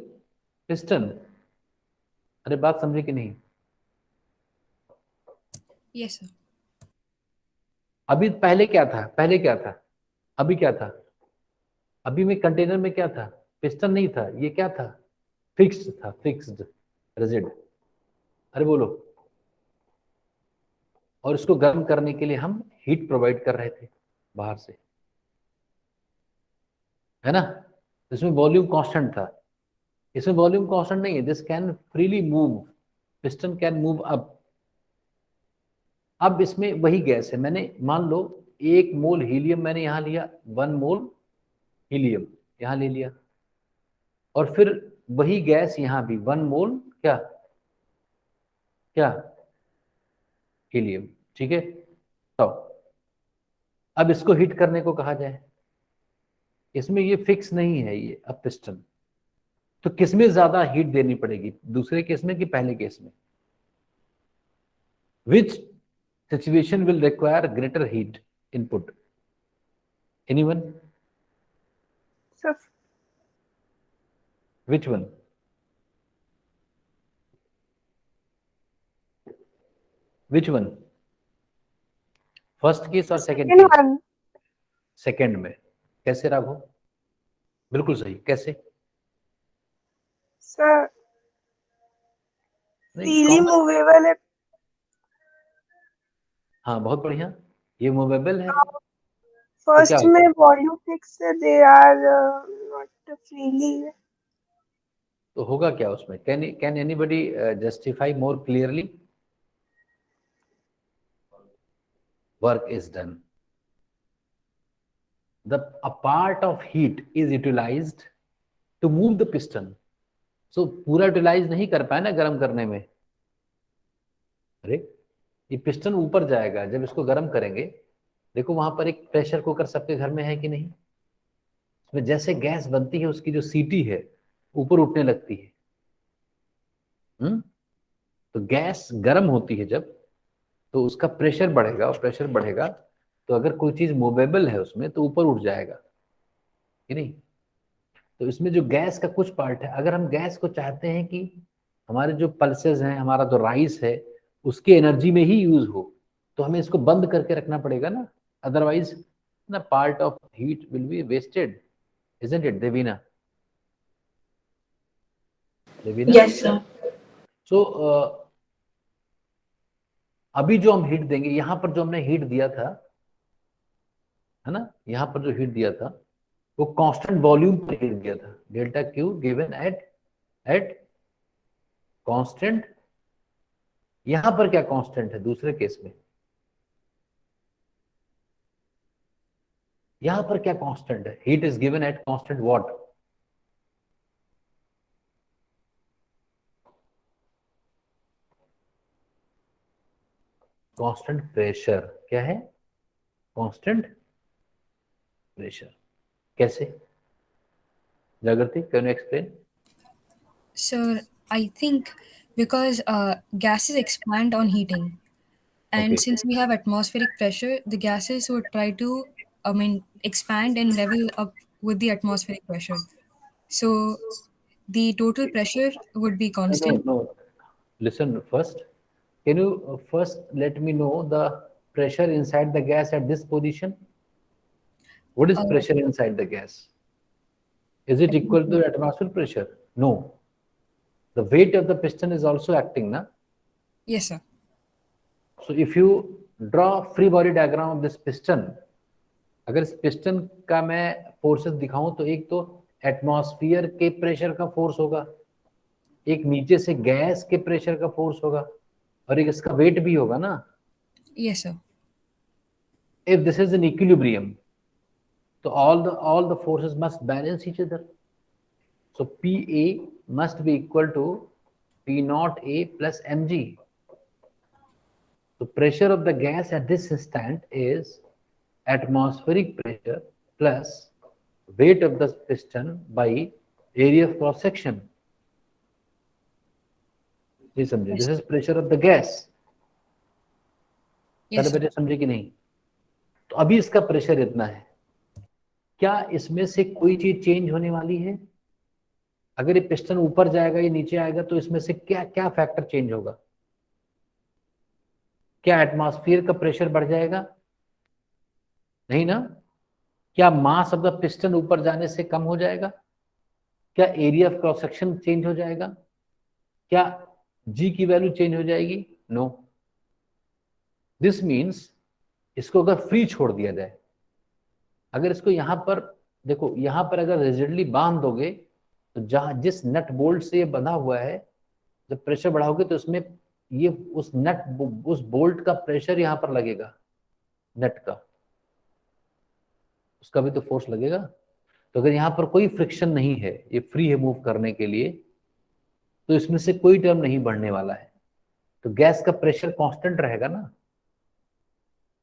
पिस्टन। अरे बात समझे कि नहीं? Yes, sir. अभी पहले क्या था, पहले क्या था, अभी क्या था? अभी में कंटेनर में क्या था, पिस्टन नहीं था, ये क्या था, फिक्स्ड था, फिक्स्ड रिजिड। अरे बोलो। और इसको गर्म करने के लिए हम हीट प्रोवाइड कर रहे थे बाहर से, है ना। इसमें वॉल्यूम कांस्टेंट था, इसमें वॉल्यूम कांस्टेंट नहीं है। This can freely move, piston can move up. अब इसमें वही गैस है, मैंने मान लो 1 मोल हीलियम मैंने यहां लिया, 1 मोल हीलियम यहां ले लिया, और फिर वही गैस यहां भी 1 मोल क्या क्या हीलियम, ठीक है। तो अब इसको हीट करने को कहा जाए, इसमें ये फिक्स नहीं है ये अब पिस्टन, तो किसमें ज्यादा हीट देनी पड़ेगी, दूसरे केस में कि पहले केस में? Which situation will require greater heat input? Anyone? Sir, which one? Which one, first case और second second case? one. Second में। कैसे राघव? बिल्कुल सही, कैसे? Sir, नहीं, freely common- movable है। हाँ बहुत बढ़िया, ये मूवेबल है। फर्स्ट होगा? में वॉल्यूम फिक्स है, दे आर नॉट फ्रीली। तो होगा क्या उसमें? Can anybody justify more clearly? Work is done, a part of heat is utilized to move the piston. So पूरा यूटिलाइज नहीं कर पाए ना गर्म करने में। अरे ये पिस्टन ऊपर जाएगा जब इसको गर्म करेंगे। देखो वहां पर एक प्रेशर कुकर सबके घर में है कि नहीं? उसमें जैसे गैस बनती है उसकी जो सीटी है ऊपर उठने लगती है। तो गैस गर्म होती है जब, तो उसका प्रेशर बढ़ेगा, और प्रेशर बढ़ेगा तो अगर कोई चीज मूवेबल है उसमें तो ऊपर उठ जाएगा कि नहीं। तो इसमें जो गैस का कुछ पार्ट है, अगर हम गैस को चाहते हैं कि हमारे जो पल्सेस हैं, हमारा जो राइस है उसकी एनर्जी में ही यूज हो, तो हमें इसको बंद करके रखना पड़ेगा ना, अदरवाइज ना part of heat will be wasted, isn't it Devina? Devina? Yes, sir. So अभी जो हम हीट देंगे, यहां पर जो हमने हीट दिया था, है ना, यहां पर जो हीट दिया था वो कांस्टेंट वॉल्यूम पर हीट दिया था, delta Q given at constant. यहां पर क्या कांस्टेंट है दूसरे केस में? यहां पर क्या कांस्टेंट है? Heat is given at constant what? Constant pressure. क्या है? Constant pressure. कैसे? जागृति, can you explain? Sir, I think because gases expand on heating, and Okay. since we have atmospheric pressure, the gases would try to, expand and level up with the atmospheric pressure. So the total pressure would be No, constant. no. Listen first. Can you first let me know the pressure inside the gas at this position? What is Uh, pressure inside the gas? Is it equal to atmospheric pressure? No. The weight of the piston is also acting, na? yes, sir. So if you draw free body diagram of this piston, अगर इस piston का मैं forces दिखाऊं तो एक तो atmosphere के pressure का फोर्स होगा, एक नीचे से गैस के प्रेशर का फोर्स होगा, और एक इसका वेट भी होगा ना। Yes, sir. If this is in equilibrium, तो all the forces must balance each other. So PA must be equal to P naught A plus mg. The pressure of the gas at this instant is atmospheric pressure plus weight of the piston by area of cross section. ये समझे, this is pressure of the gas. Yes, सारे बच्चे समझे कि नहीं? तो अभी इसका प्रेशर इतना है, क्या इसमें से कोई चीज चेंज होने वाली है? अगर ये पिस्टन ऊपर जाएगा या नीचे आएगा तो इसमें से क्या क्या फैक्टर चेंज होगा? क्या एटमॉस्फेयर का प्रेशर बढ़ जाएगा? नहीं ना? क्या मास ऑफ द पिस्टन ऊपर जाने से कम हो जाएगा? क्या area of cross section change हो जाएगा? क्या जी की वैल्यू चेंज हो जाएगी? नो। दिस मीन्स इसको अगर फ्री छोड़ दिया जाए, अगर इसको यहां पर देखो, यहां पर अगर रिजिडली बांध दोगे तो जहां जिस नट बोल्ट से ये बंधा हुआ है, जब प्रेशर बढ़ाओगे तो उसमें ये उस बोल्ट का प्रेशर यहां पर लगेगा, नट का, उसका भी तो फोर्स लगेगा। तो अगर यहां पर कोई फ्रिक्शन नहीं है, ये फ्री है मूव करने के लिए, तो इसमें से कोई टर्म नहीं बढ़ने वाला है, तो गैस का प्रेशर कांस्टेंट रहेगा ना।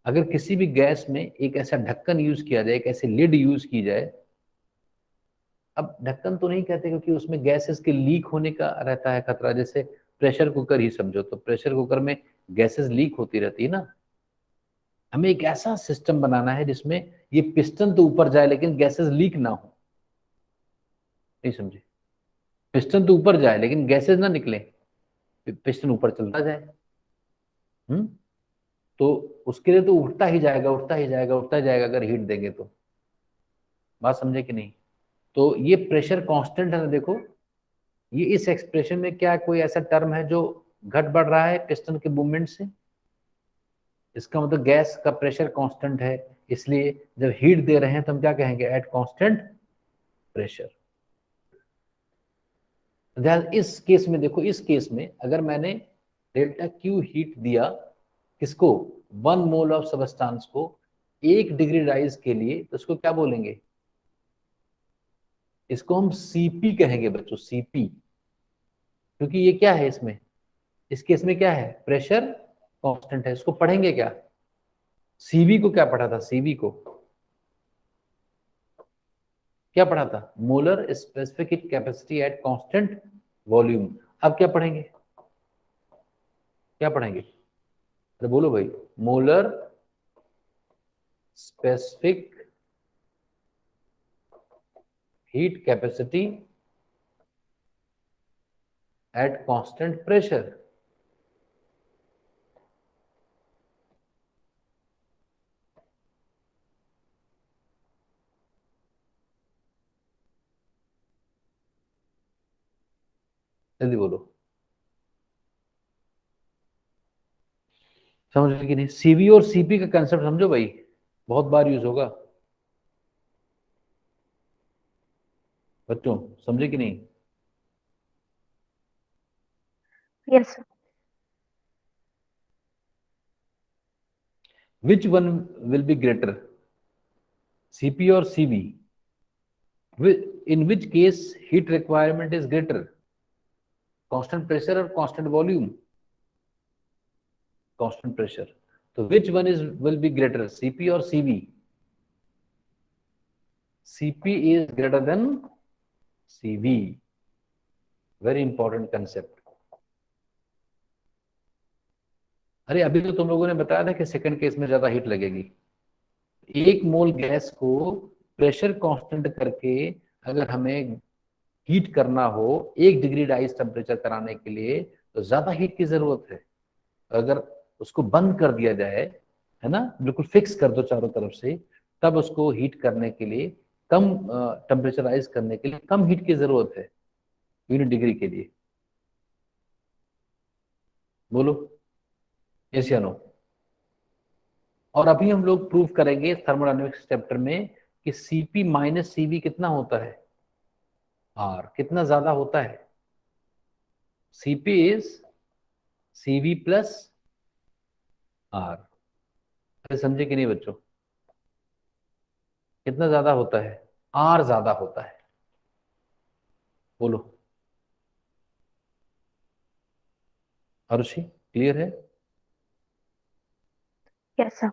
अगर किसी भी गैस में एक ऐसा ढक्कन यूज किया जाए, एक ऐसी लिड यूज की जाए, अब ढक्कन तो नहीं कहते क्योंकि उसमें गैसेस के लीक होने का रहता है खतरा, जैसे प्रेशर कुकर ही समझो, तो प्रेशर कुकर में गैसेस लीक होती रहती है ना। हमें एक ऐसा सिस्टम बनाना है जिसमें ये पिस्टन तो ऊपर जाए लेकिन गैसेस लीक ना हो। नहीं समझे? पिस्टन तो ऊपर जाए लेकिन गैसेस ना निकले, पिस्टन ऊपर चलता जाए। तो उसके लिए तो उठता ही जाएगा, उठता ही जाएगा, उठता ही जाएगा अगर हीट देंगे तो। बात समझे कि नहीं? तो ये प्रेशर कांस्टेंट है ना, देखो ये इस एक्सप्रेशन में क्या कोई ऐसा टर्म है जो घट बढ़ रहा है पिस्टन के मूवमेंट से? इसका मतलब गैस का प्रेशर कांस्टेंट है, इसलिए जब हीट दे रहे हैं तो हम क्या कहेंगे? At constant pressure. इस केस में देखो, इस केस में अगर मैंने डेल्टा क्यू हीट दिया, किसको? 1 मोल ऑफ सबस्टांस को 1 डिग्री राइज के लिए, तो उसको क्या बोलेंगे? इसको हम सीपी कहेंगे बच्चों, सीपी। क्योंकि ये क्या है इसमें, इस केस में क्या है? प्रेशर कांस्टेंट है। इसको पढ़ेंगे क्या? सीवी को क्या पढ़ा था? सीवी को क्या पढ़ा था? Molar specific heat capacity at constant volume. अब क्या पढ़ेंगे? क्या पढ़ेंगे? अरे बोलो भाई। Molar specific heat capacity at constant pressure. जल्दी बोलो, समझ रहे कि नहीं? सीवी और सीपी का कंसेप्ट समझो भाई, बहुत बार यूज होगा बच्चों, समझे कि नहीं? Yes, sir. Which one will be greater, CP or CV? In which case heat requirement is greater, constant pressure or constant volume? Constant pressure. So which one will be greater, CP or CV? CP is greater than CV. Very important concept. अरे अभी तो तुम लोगों ने बताया था कि second case में ज्यादा हीट लगेगी। 1 मोल गैस को प्रेशर कांस्टेंट करके अगर हमें हीट करना हो, 1 डिग्री राइज टेम्परेचर कराने के लिए, तो ज्यादा हीट की जरूरत है। अगर उसको बंद कर दिया जाए, है ना, बिल्कुल फिक्स कर दो चारों तरफ से, तब उसको हीट करने के लिए, कम टेम्परेचराइज करने के लिए कम हीट की जरूरत है यूनिट डिग्री के लिए। बोलो यस या नो? और अभी हम लोग प्रूव करेंगे थर्मोडायनेमिक्स चैप्टर में कि सीपी माइनस सीवी कितना होता है, आर कितना ज्यादा होता है। CP is CV plus R. समझे कि नहीं बच्चों? कितना ज्यादा होता है? आर ज्यादा होता है। बोलो आरुषि, क्लियर है? Yes, sir.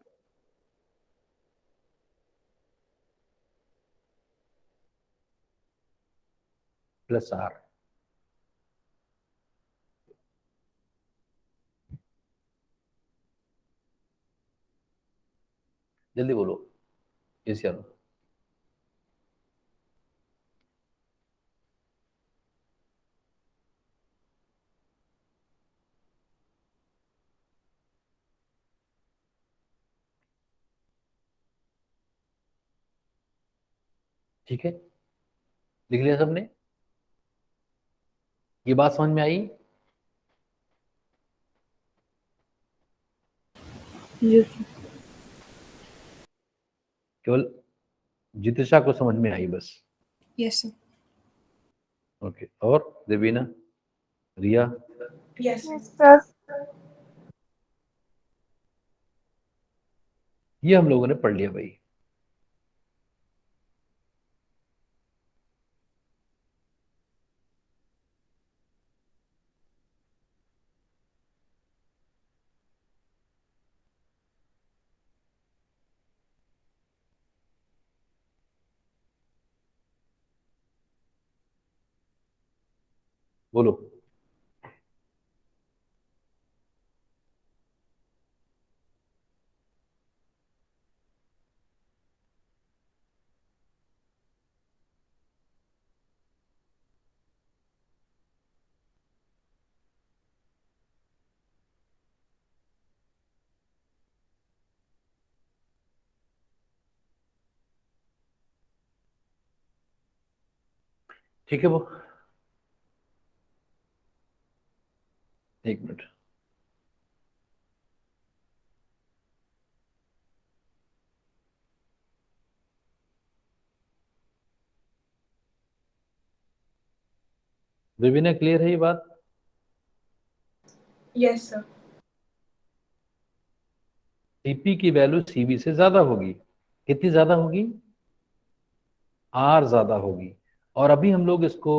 Plus R. जल्दी बोलो इस यार। ठीक है, लिख लिया सबने? ये बात समझ में आई? Yes, sir. केवल जितिशा को समझ में आई बस? Yes, sir. ओके, और देवीना, रिया? Yes, sir. ये हम लोगों ने पढ़ लिया भाई। बोलो। ठीक है, वो एक मिनट। देवीना, क्लियर है ये बात? Yes, sir. सीपी की वैल्यू सीवी से ज्यादा होगी। कितनी ज्यादा होगी? आर ज्यादा होगी। और अभी हम लोग इसको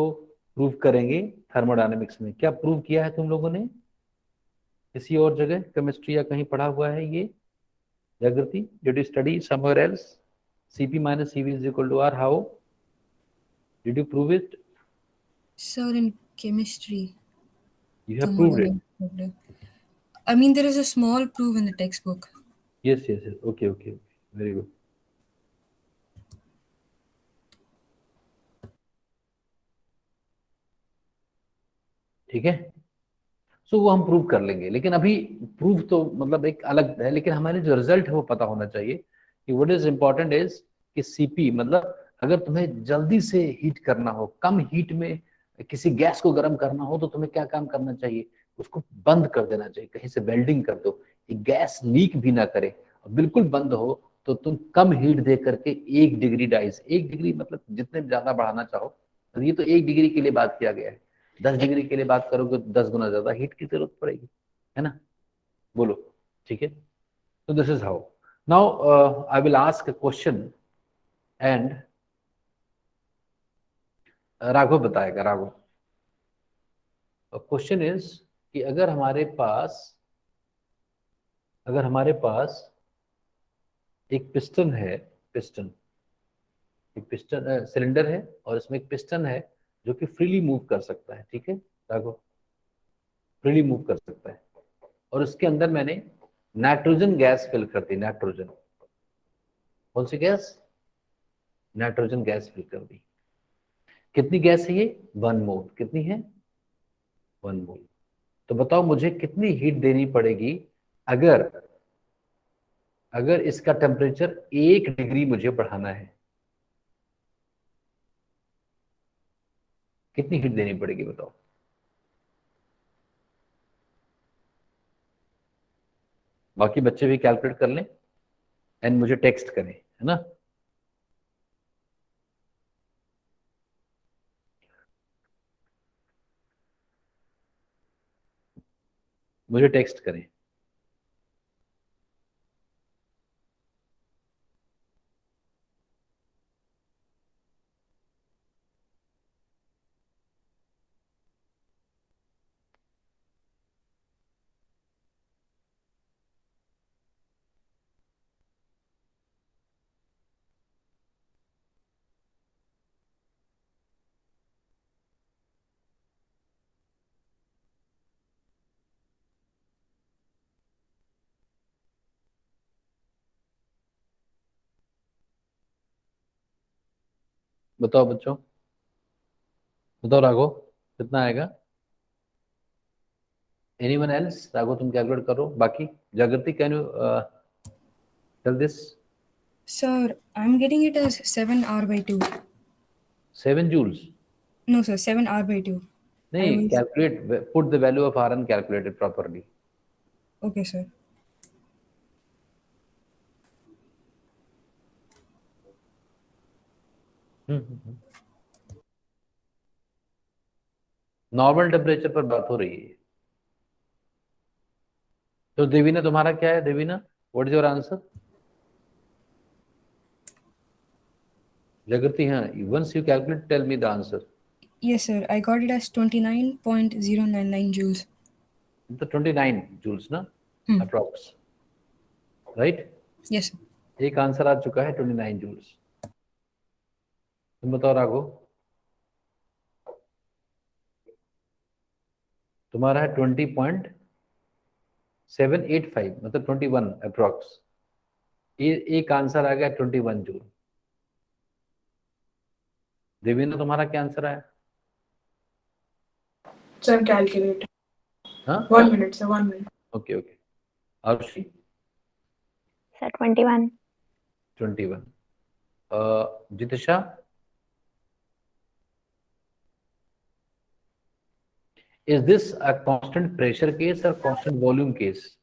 प्रूव करेंगे थर्मोडायनेमिक्स में। क्या प्रूव किया है तुम लोगों ने? किसी और जगह केमिस्ट्री या कहीं पढ़ा हुआ है ये? जागृति, did you study somewhere else? Cp minus Cv is equal to R. How did you prove it? Sir, in chemistry, You have proved it. thermodynamics. I mean, there is a small proof in the textbook. Yes, yes, yes. Okay, okay, okay. Very good. ठीक है, सो वो हम prove कर लेंगे, लेकिन अभी proof तो मतलब एक अलग है, लेकिन हमारे जो रिजल्ट है वो पता होना चाहिए कि व्हाट इज इम्पोर्टेंट इज कि सीपी मतलब अगर तुम्हें जल्दी से हीट करना हो, कम हीट में किसी गैस को गर्म करना हो, तो तुम्हें क्या काम करना चाहिए? उसको बंद कर देना चाहिए, कहीं से वेल्डिंग कर दो, ये गैस लीक भी ना करे और बिल्कुल बंद हो। तो तुम कम हीट दे करके 1 डिग्री डाइस, 1 डिग्री मतलब जितने ज्यादा बढ़ाना चाहो, तो ये तो 1 डिग्री के लिए बात किया गया है। 10 डिग्री के लिए बात करोगे तो 10 गुना ज्यादा हीट की जरूरत पड़ेगी, है ना? बोलो। ठीक है, तो this is how. Now I will ask a question and Raghav बताएगा। राघव, क्वेश्चन इज कि अगर हमारे पास एक पिस्टन है, पिस्टन, एक पिस्टन सिलेंडर है और इसमें एक पिस्टन है जो कि फ्रीली मूव कर सकता है। ठीक है राघव, फ्रीली मूव कर सकता है, और उसके अंदर मैंने नाइट्रोजन गैस फिल कर दी। नाइट्रोजन, कौन सी गैस? नाइट्रोजन गैस फिल कर दी। कितनी गैस है ये? 1 मोल। कितनी है? 1 मोल। तो बताओ मुझे कितनी हीट देनी पड़ेगी अगर अगर इसका टेम्परेचर 1 डिग्री मुझे बढ़ाना है? कितनी हीट देनी पड़ेगी बताओ? बाकी बच्चे भी कैलकुलेट कर लें एंड मुझे टेक्स्ट करें, है ना? मुझे टेक्स्ट करें। बताओ बच्चों, बताओ राघव कितना आएगा? Anyone else? राघव तुम कैलकुलेट करो, बाकी Jagriti can you tell this? Sir, I'm getting it as 7 R/2. 7 joules? No, sir, 7 R/2. I नहीं, was calculate, put the value of R and calculate it properly. okay, sir. Normal temperature पर बात हो रही है. तो देवीना तुम्हारा क्या है? Devina, what is your answer? Jagriti, हाँ, once you calculate tell me the answer. Yes, sir. I got it as 29.099 joules. तो 29 जूल्स ना, अप्रॉक्स, राइट? Yes, sir. एक आंसर आ चुका है 29 जूल्स. तुम बताओ राघव, तुम्हारा है 20.785, मतलब 21 अप्रॉक्स. एक आंसर आ गया 21 जूल. देवेंद्र तुम्हारा क्या आंसर आया? Sir, calculate. हाँ, 1 minute, sir, 1 minute. Okay okay. Arushi? Sir, 21. 21. Jitisha? Is this a constant pressure case or constant volume case?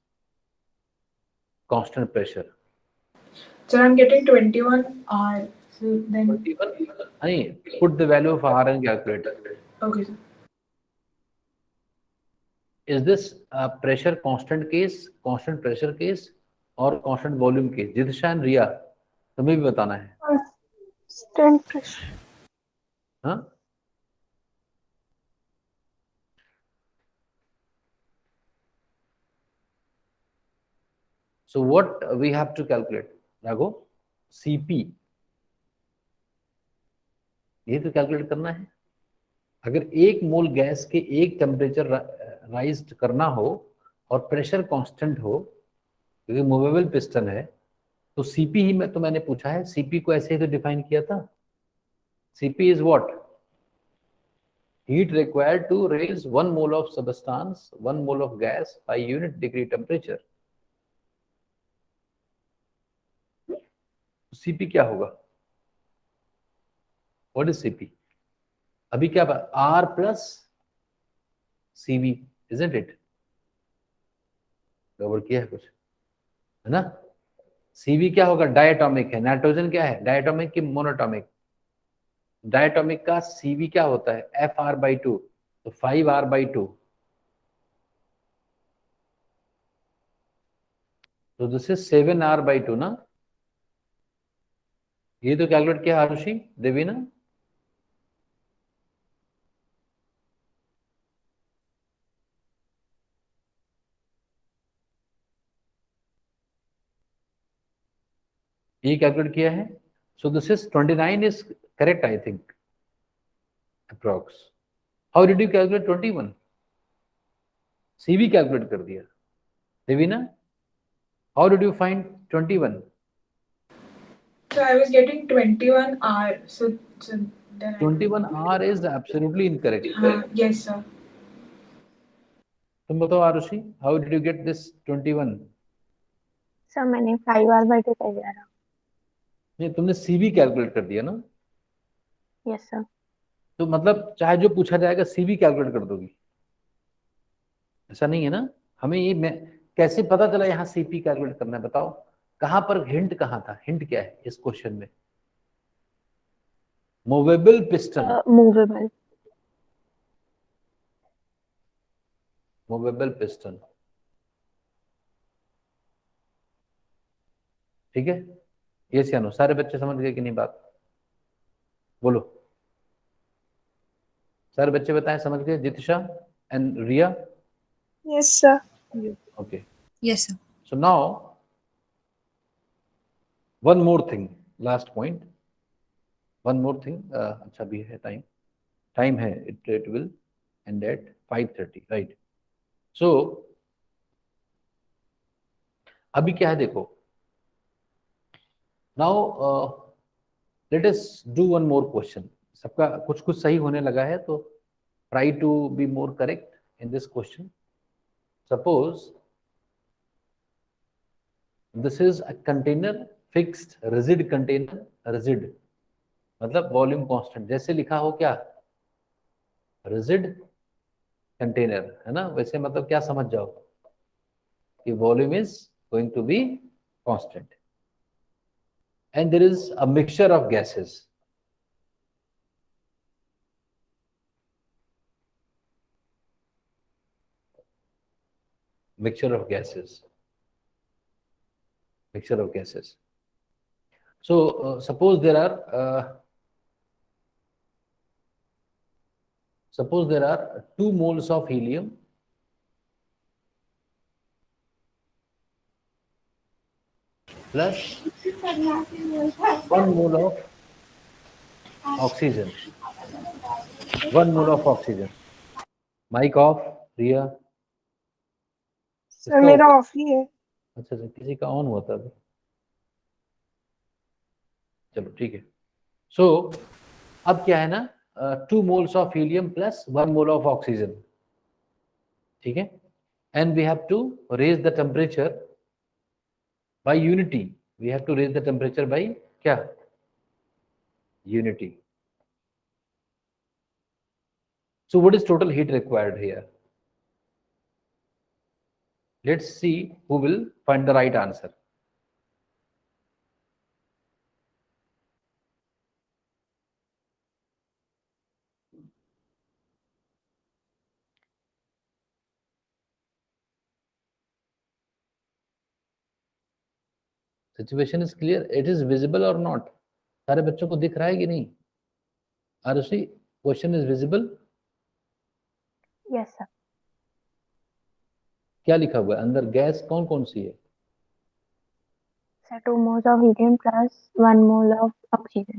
Constant pressure. Sir, I'm getting 21 R. So then, 21? नहीं, put the value of R and calculate. okay, sir. Is this a pressure constant case, constant pressure case or constant volume case? जितिशा and रिया, तुम्हें भी बताना है. Constant pressure. हाँ, so what we have to calculate, Raghav? CP, ये तो calculate करना है. अगर 1 मोल गैस के एक टेम्परेचर राइज करना हो और प्रेशर कांस्टेंट हो, क्योंकि मूवेबल पिस्टन है, तो सीपी ही में तो मैंने पूछा है. सीपी को ऐसे ही तो डिफाइन किया था. CP is what? Heat required to raise 1 mole of substance, 1 mole of gas by unit degree temperature. CP क्या होगा? What is CP? अभी क्या बात? R plus CV, isn't it? गड़बड़ किया है कुछ, है ना? सीवी क्या होगा? डायटोमिक है. नाइट्रोजन क्या है? डायटोमिक की मोनोटोमिक? डायटोमिक का सीवी क्या होता है? FR/2, तो 5R/2. तो दिस इज 7R/2 ना. ये तो कैलकुलेट किया आरुषि, देवी ना? ये कैलकुलेट किया है. सो this is 29 is correct, I think, approx. How did you calculate 21? CV calculate कर दिया. देवी ना, how did you find 21? So I was getting 21 R. So then 21R is absolutely incorrect. yes, sir. तुम बताओ Arushi, how did you get this 21? Sir, मैंने 5R/2 कर दिया था. नहीं, तुमने सीवी कैलकुलेट कर दिया ना. Yes, sir. तो मतलब चाहे जो पूछा जाएगा सीवी कैलकुलेट कर दोगी, ऐसा नहीं है ना? हमें ये कैसे पता चला यहाँ सीपी कैलकुलेट करना है? बताओ कहां पर हिंट, कहां था हिंट? क्या है इस क्वेश्चन में? Movable piston. Movable. Movable piston, ठीक है. ये सियानो, सारे बच्चे समझ गए कि नहीं बात? बोलो, सारे बच्चे बताएं समझ गए? Jitisha and Riya? Yes, sir. Okay. Yes, sir. So now one more thing, last point, one more thing. अच्छा भी है टाइम, टाइम है. it will end at 5:30, right? So अभी क्या है देखो. now let us do one more question. सबका कुछ कुछ सही होने लगा है, तो try to be more correct in this question. Suppose this is a container, fixed rigid container. Rigid मतलब वॉल्यूम कांस्टेंट, जैसे लिखा हो क्या, रिजिड कंटेनर, है ना. वैसे मतलब क्या समझ जाओ कि volume is going to be constant and there is a mixture of gases. Mixture of gases. Mixture of gases. So suppose there are 2 moles of helium plus 1 mole of oxygen. 1 mole of oxygen. Mic off, Riya. Sir मेरा of ही है. अच्छा अच्छा, किसी का on हुआ था अभी. चलो ठीक है. सो अब क्या है ना, 2 moles of helium plus 1 mole of oxygen. ठीक है. And we have to raise the temperature by unity. We have to raise the temperature by क्या, unity. So what is total heat required here? Let's see who will find the right answer. Situation is clear. It is visible or not? सारे बच्चों को दिख रहा है कि नहीं? Arushi, question is visible? Yes, sir. क्या लिखा हुआ है अंदर? गैस कौन कौन सी है? Sir, 2 moles of helium plus 1 mole of oxygen.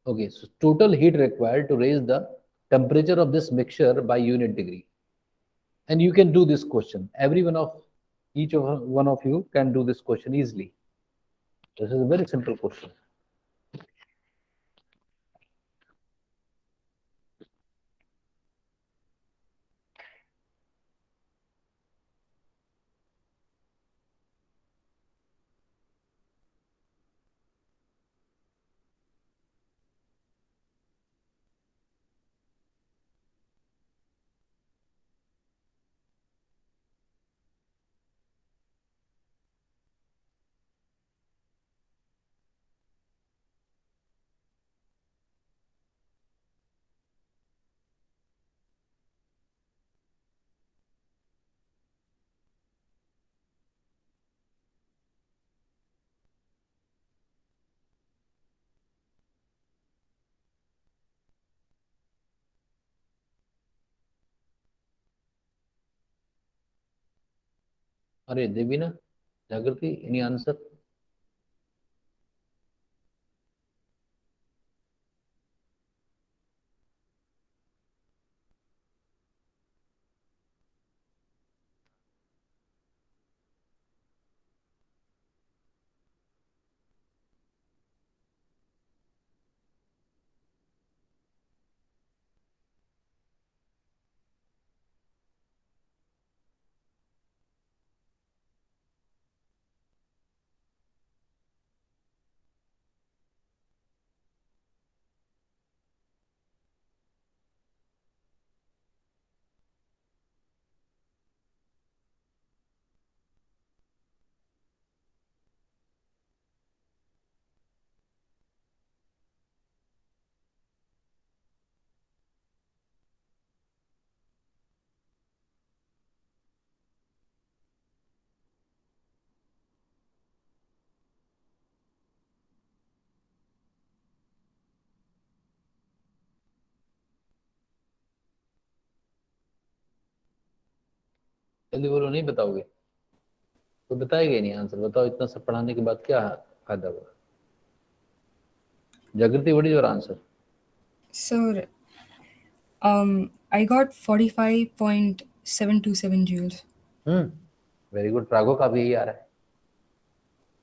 Okay, so total heat required to raise the temperature of this mixture by unit degree. And you can do this question. Each of one of you can do this question easily. This is a very simple question. अरे देवीना, जागृति, any answer? जल्दी बोलो, नहीं बताओगे तो बताएगा ही नहीं answer. बताओ, इतना सब पढ़ाने के बाद क्या फायदा हुआ? Jagriti, what is your answer? Sir, I got 45.727 joules. Very good. प्रागो का भी यही आ रहा है,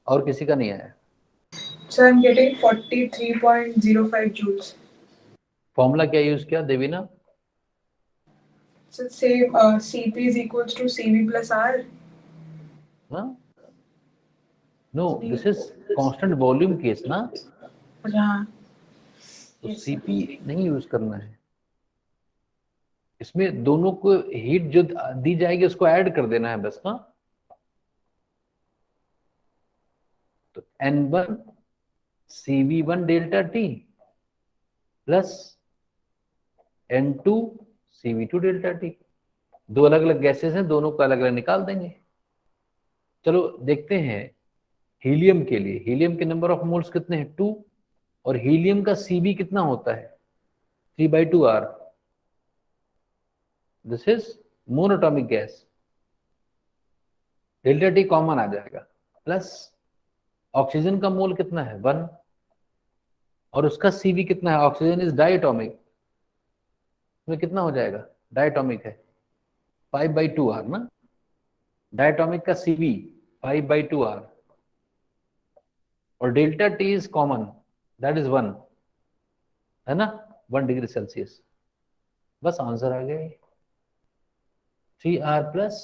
और किसी का नहीं आया? So I'm getting 43.05 joules. Formula क्या यूज किया Devina? So same, Cp is equals to Cv plus R. No, this is constant volume case ना, हाँ. तो Yes, सीपी नहीं यूज करना है इसमें, दोनों को हीट जो दी जाएगी उसको ऐड कर देना है बस ना। तो N1 CV1 delta T plus N2 CV2 delta T, दो अलग अलग गैसेस हैं, दोनों को अलग अलग निकाल देंगे। चलो देखते हैं हीलियम के लिए, हीलियम के नंबर ऑफ मोल्स कितने हैं? 2, और हीलियम का Cv कितना होता है? 3/2R। This is monatomic gas, delta T common आ जाएगा, प्लस ऑक्सीजन का मोल कितना है? 1, और उसका Cv कितना है? ऑक्सीजन इज डायटोमिक, में कितना हो जाएगा? डायटोमिक है 5/2R ना, डायटोमिक का Cv 5/2R, और delta T is common, that is 1, है ना, 1 डिग्री सेल्सियस। बस आंसर आ गया, 3R plus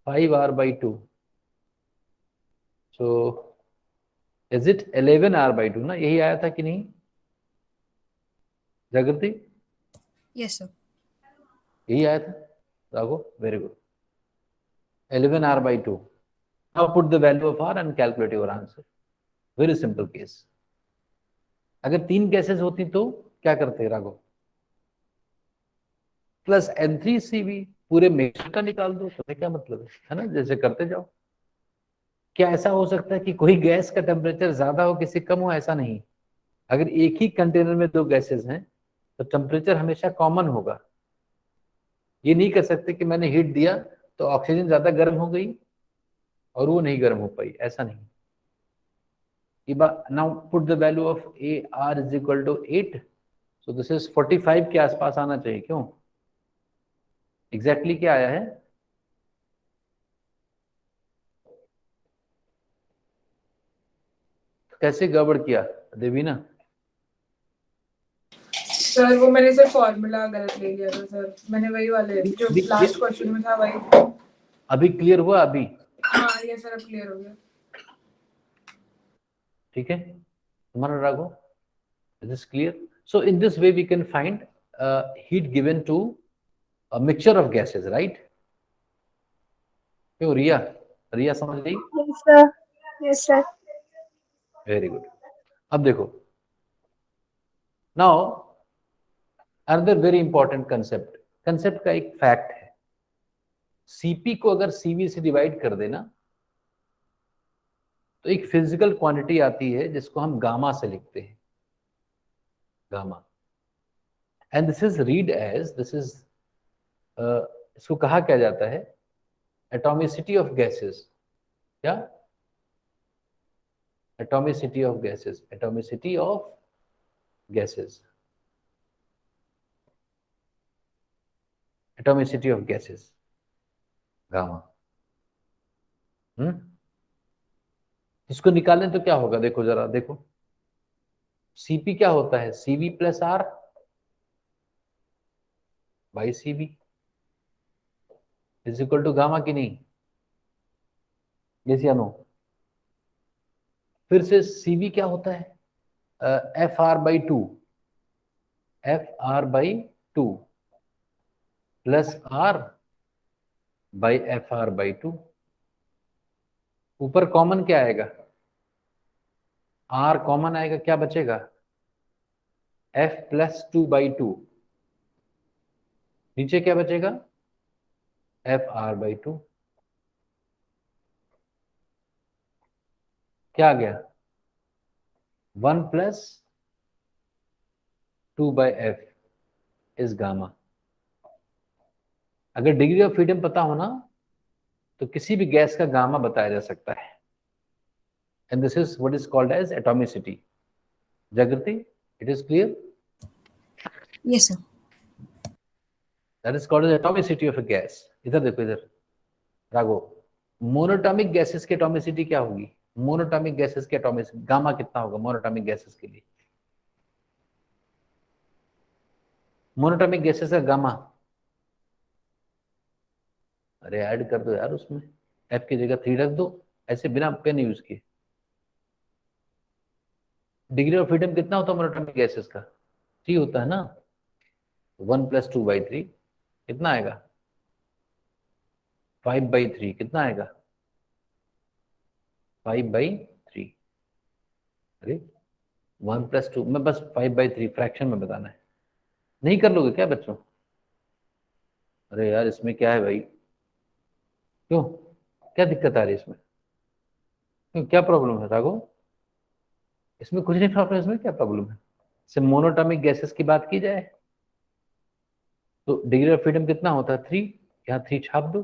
5R/2, so is it 11R/2 ना, यही आया था कि नहीं जागृति? Yes, sir. यही आया था Ragho, very good, 11R/2। Now put the value of R and calculate your answer. Very simple case. अगर 3 गैसेस होती तो क्या करते राघो? प्लस N3Cv, पूरे मिक्सचर का निकाल दो, तो क्या मतलब है ना, जैसे करते जाओ। क्या ऐसा हो सकता है कि कोई गैस का टेम्परेचर ज्यादा हो किसी कम हो? ऐसा नहीं, अगर एक ही कंटेनर में 2 गैसेस हैं तो टेम्परेचर हमेशा कॉमन होगा। ये नहीं कर सकते कि मैंने हीट दिया तो ऑक्सीजन ज्यादा गर्म हो गई और वो नहीं गर्म हो पाई, ऐसा नहीं। now put the value of AR is equal to 8, so this is 45 के आसपास आना चाहिए, क्यों? एग्जैक्टली क्या आया है? कैसे गड़बड़ किया देवीना? सर वो मैंने सिर्फ फॉर्मूला गलत ले लिया था सर, मैंने वही वाले जो लास्ट क्वेश्चन में था वही। अभी क्लियर हुआ? अभी हाँ ये सर अब क्लियर हो गया। ठीक है तुम्हारा Ragho, is this clear? So in this way we can find heat given to a mixture of gases, right? क्यों रिया, रिया समझ गई? Yes, sir. Yes, sir. Very good. अब देखो, now another very important concept, concept का एक फैक्ट है, CP को अगर सीवी से डिवाइड कर देना तो एक फिजिकल क्वांटिटी आती है जिसको हम गामा से लिखते हैं, gamma, and this is read as, this is इसको कहा क्या जाता है? Atomicity of gases. क्या? Atomicity of gases, atomicity of gases, atomicity of gases, gamma. इसको निकालें तो क्या होगा? देखो जरा, देखो सीपी क्या होता है? CV plus R by CV is equal to gamma की नहीं? यस या नो? फिर से सीवी क्या होता है? FR/2, FR/2 plus R by FR/2, ऊपर कॉमन क्या आएगा? R कॉमन आएगा, क्या बचेगा? F+2/2, नीचे क्या बचेगा? FR/2, क्या आ गया? 1 + 2/F इज गामा। अगर डिग्री ऑफ फ्रीडम पता हो ना तो किसी भी गैस का गामा बताया जा सकता है, and this is what is called as atomicity. Jagriti, it is clear? Yes, sir. That is called as atomicity of a gas. इधर देखो, इधर राघो, मोनोटॉमिक गैसेस की एटॉमिसिटी क्या होगी? मोनोटॉमिक गैसेस के एटॉमिक गामा कितना होगा मोनोटॉमिक गैसेस के लिए? मोनोटॉमिक गैसेस का गामा, अरे ऐड कर दो यार, उसमें एफ की जगह 3 रख दो, ऐसे बिना पेन यूज किए। डिग्री ऑफ फ्रीडम कितना होता है मोनोटॉमिक गैसेस का? 3 होता है ना। 1 + 2/3 कितना आएगा? 5/3 कितना आएगा? 5/3। अरे 1 + 2 में बस 5/3 फ्रैक्शन में बताना है, नहीं कर लोगे क्या बच्चों? अरे यार इसमें क्या है भाई, क्यों, क्या दिक्कत आ रही है इसमें? क्यों, क्या प्रॉब्लम है राघव? इसमें कुछ नहीं प्रॉब्लम, इसमें क्या प्रॉब्लम है? से मोनोटॉमिक गैसेस की बात की जाए तो डिग्री ऑफ फ्रीडम कितना होता है? 3। यहाँ 3 छाप दो,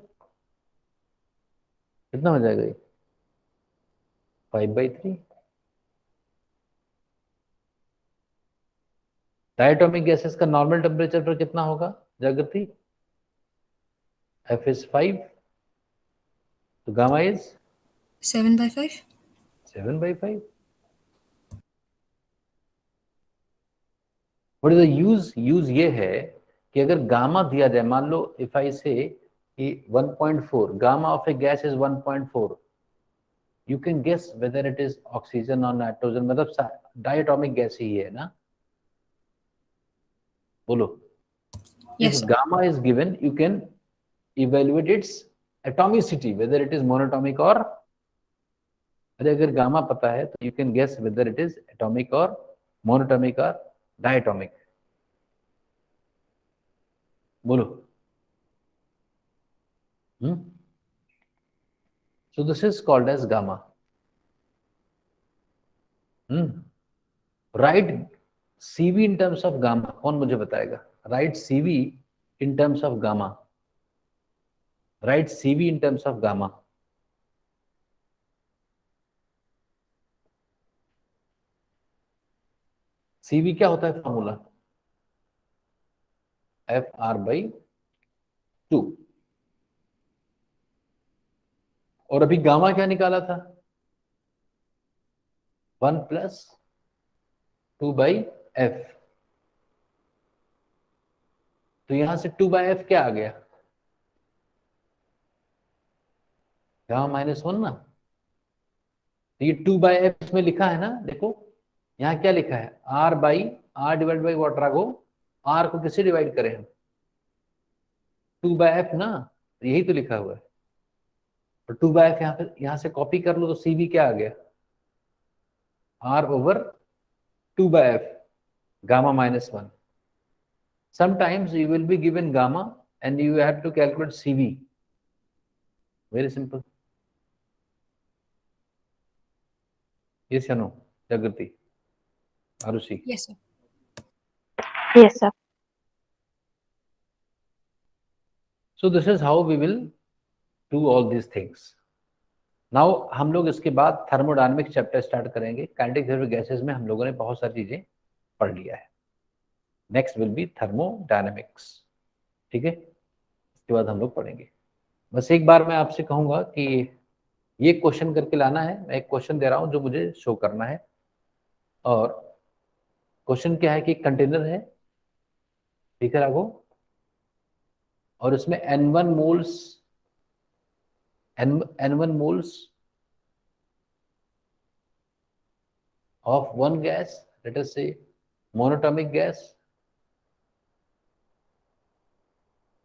कितना हो जाएगा ये? 5/3। डायटोमिक गैसेस का नॉर्मल टेम्परेचर पर कितना होगा जागृति? F is 5, तो gamma is 7/5. 7/5। What is the use ये है कि अगर गामा दिया जाए, मान लो if I say 1.4, gamma of a gas is 1.4, you can guess whether it is oxygen और नाइट्रोजन, मतलब डायटोमिक गैस ही है ना, बोलो। Yes, if sir. Gamma is given you can evaluate its atomicity whether it is monatomic or, अरे अगर gamma पता है तो you can guess whether it is atomic or monatomic or diatomic, बोलो। So this is called as gamma. Write CV in terms of gamma, कौन मुझे बताएगा? Write CV in terms of gamma. Write CV in terms of gamma. CV क्या होता है formula? FR/2। और अभी gamma क्या निकाला था? 1 + 2/f। तो यहां से 2/f क्या आ गया? गामा -1 ना। तो ये 2/f इसमें लिखा है ना, देखो यहाँ क्या लिखा है? R/R / what Ragho? R को किससे डिवाइड करें हम? 2/f ना, तो यही तो लिखा हुआ है। और 2/f यहाँ से कॉपी कर लो तो CV क्या आ गया? R/2/f, gamma -1। Sometimes you will be given gamma and you have to calculate CV. Very simple. Yes or no, Jagrati? Arushi? Yes, sir. Yes, sir. So this is how we will do all these things. Now हम लोग इसके बाद thermodynamics chapter start करेंगे। Kinetic theory gases में हम लोगों ने बहुत सारी चीजें पढ़ लिया है। नेक्स्ट विल बी थर्मोडायनेमिक्स, ठीक है? इसके बाद हम लोग पढ़ेंगे। बस एक बार मैं आपसे कहूंगा कि ये क्वेश्चन करके लाना है। मैं एक क्वेश्चन दे रहा हूं जो मुझे शो करना है। और क्वेश्चन क्या है कि कंटेनर है, ठीक है राघो, और उसमें N1 moles of one gas, let us say monatomic gas,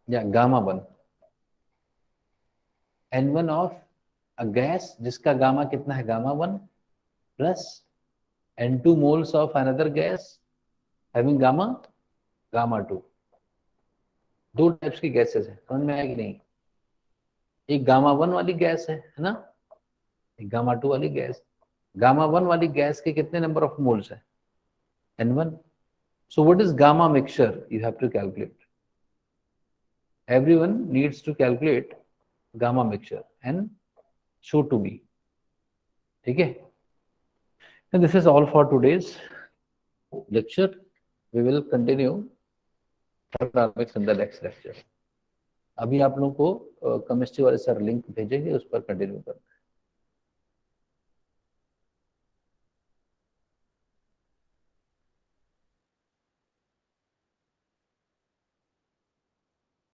या gamma 1, N1 of a gas जिसका गामा कितना है? Gamma 1 plus N2 moles of another gas having gamma 2। दो टाइप्स की गैसेस है, समझ में आएगी नहीं? एक गामा 1 वाली गैस है ना, एक गामा 2 वाली गैस। गामा 1 वाली गैस के कितने नंबर ऑफ मोल्स है? N1। So what is gamma mixture? You have to calculate. Everyone needs to calculate gamma mixture and show to me, ठीक है? And this is all for today's lecture. We will continue thermodynamics in the next lecture. अभी आप लोगों को chemistry वाले sir link भेजेंगे, उस पर कंटिन्यू करना।